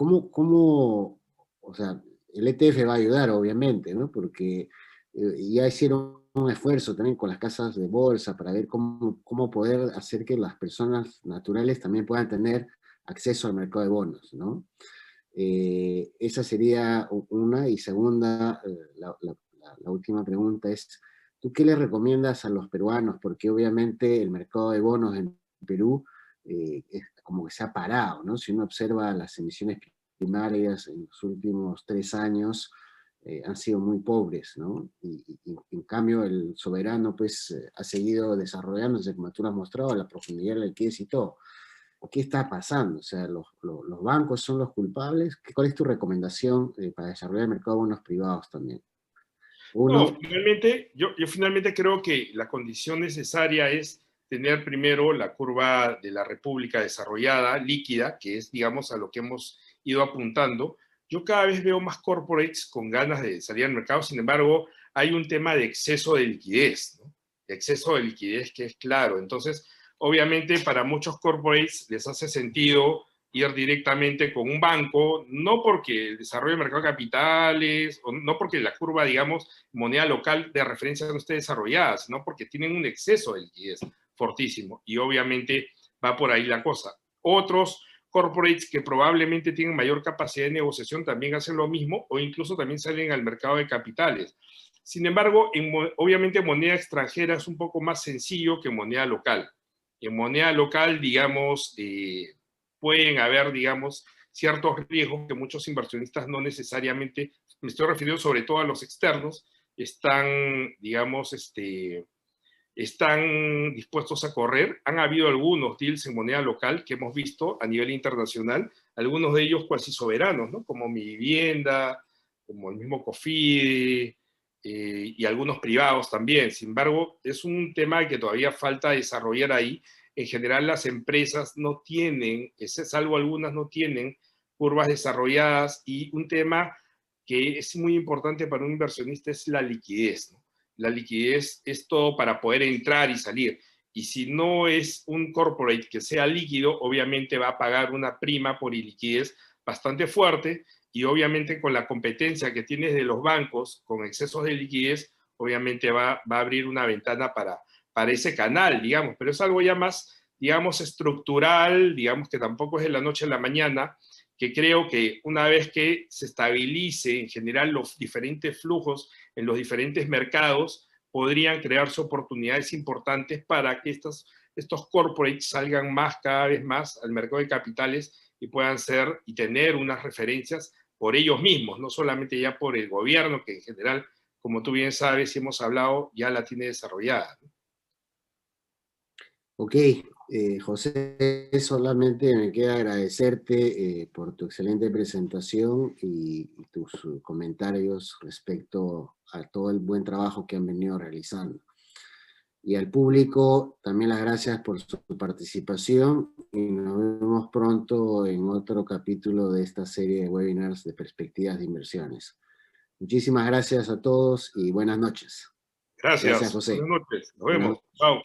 Speaker 1: o sea, el ETF va a ayudar, obviamente, ¿no? Porque ya hicieron un esfuerzo también con las casas de bolsa para ver cómo poder hacer que las personas naturales también puedan tener acceso al mercado de bonos, ¿no? Esa sería una. Y segunda, la última pregunta es, ¿tú qué le recomiendas a los peruanos? Porque obviamente el mercado de bonos en Perú es como que se ha parado, ¿no? Si uno observa las emisiones primarias en los últimos 3 años, han sido muy pobres, ¿no? Y en cambio el soberano pues ha seguido desarrollándose, como tú lo has mostrado, a la profundidad de la liquidez y todo. ¿Qué está pasando? O sea, los bancos son los culpables. ¿Cuál es tu recomendación para desarrollar el mercado de bonos privados también?
Speaker 2: No,
Speaker 1: Uno,
Speaker 2: finalmente, yo finalmente creo que la condición necesaria es tener primero la curva de la República desarrollada, líquida, que es, digamos, a lo que hemos ido apuntando. Yo cada vez veo más corporates con ganas de salir al mercado, sin embargo, hay un tema de exceso de liquidez, ¿no? De exceso de liquidez que es claro. Entonces, obviamente, para muchos corporates les hace sentido ir directamente con un banco, no porque el desarrollo del mercado de capitales, o no porque la curva, digamos, moneda local de referencia no esté desarrollada, sino porque tienen un exceso de liquidez fortísimo. Y obviamente va por ahí la cosa. Otros corporates que probablemente tienen mayor capacidad de negociación también hacen lo mismo o incluso también salen al mercado de capitales. Sin embargo, obviamente moneda extranjera es un poco más sencillo que moneda local. En moneda local, digamos, pueden haber, digamos, ciertos riesgos que muchos inversionistas no necesariamente, me estoy refiriendo sobre todo a los externos, están, digamos, están dispuestos a correr. Han habido algunos deals en moneda local que hemos visto a nivel internacional, algunos de ellos cuasi soberanos, ¿no? Como Mi Vivienda, como el mismo Cofide, y algunos privados también. Sin embargo, es un tema que todavía falta desarrollar ahí. En general, las empresas no tienen, salvo algunas, no tienen curvas desarrolladas, y un tema que es muy importante para un inversionista es la liquidez, ¿no? La liquidez es todo para poder entrar y salir. Y si no es un corporate que sea líquido, obviamente va a pagar una prima por iliquidez bastante fuerte, y obviamente con la competencia que tienes de los bancos con excesos de liquidez, obviamente va a abrir una ventana para ese canal, digamos, pero es algo ya más, digamos, estructural, digamos que tampoco es de la noche a la mañana, que creo que una vez que se estabilice en general los diferentes flujos en los diferentes mercados, podrían crearse oportunidades importantes para que estos corporates salgan más, cada vez más al mercado de capitales y puedan ser y tener unas referencias por ellos mismos, no solamente ya por el gobierno, que en general, como tú bien sabes y hemos hablado, ya la tiene desarrollada.
Speaker 1: ok, José, solamente me queda agradecerte por tu excelente presentación y tus comentarios respecto a todo el buen trabajo que han venido realizando. Y al público también las gracias por su participación y nos vemos pronto en otro capítulo de esta serie de webinars de perspectivas de inversiones. Muchísimas gracias a todos y buenas noches. Gracias,
Speaker 2: Gracias. Buenas
Speaker 1: José.
Speaker 2: noches. Nos
Speaker 1: Buenas
Speaker 2: vemos.
Speaker 1: noches.
Speaker 2: Chao.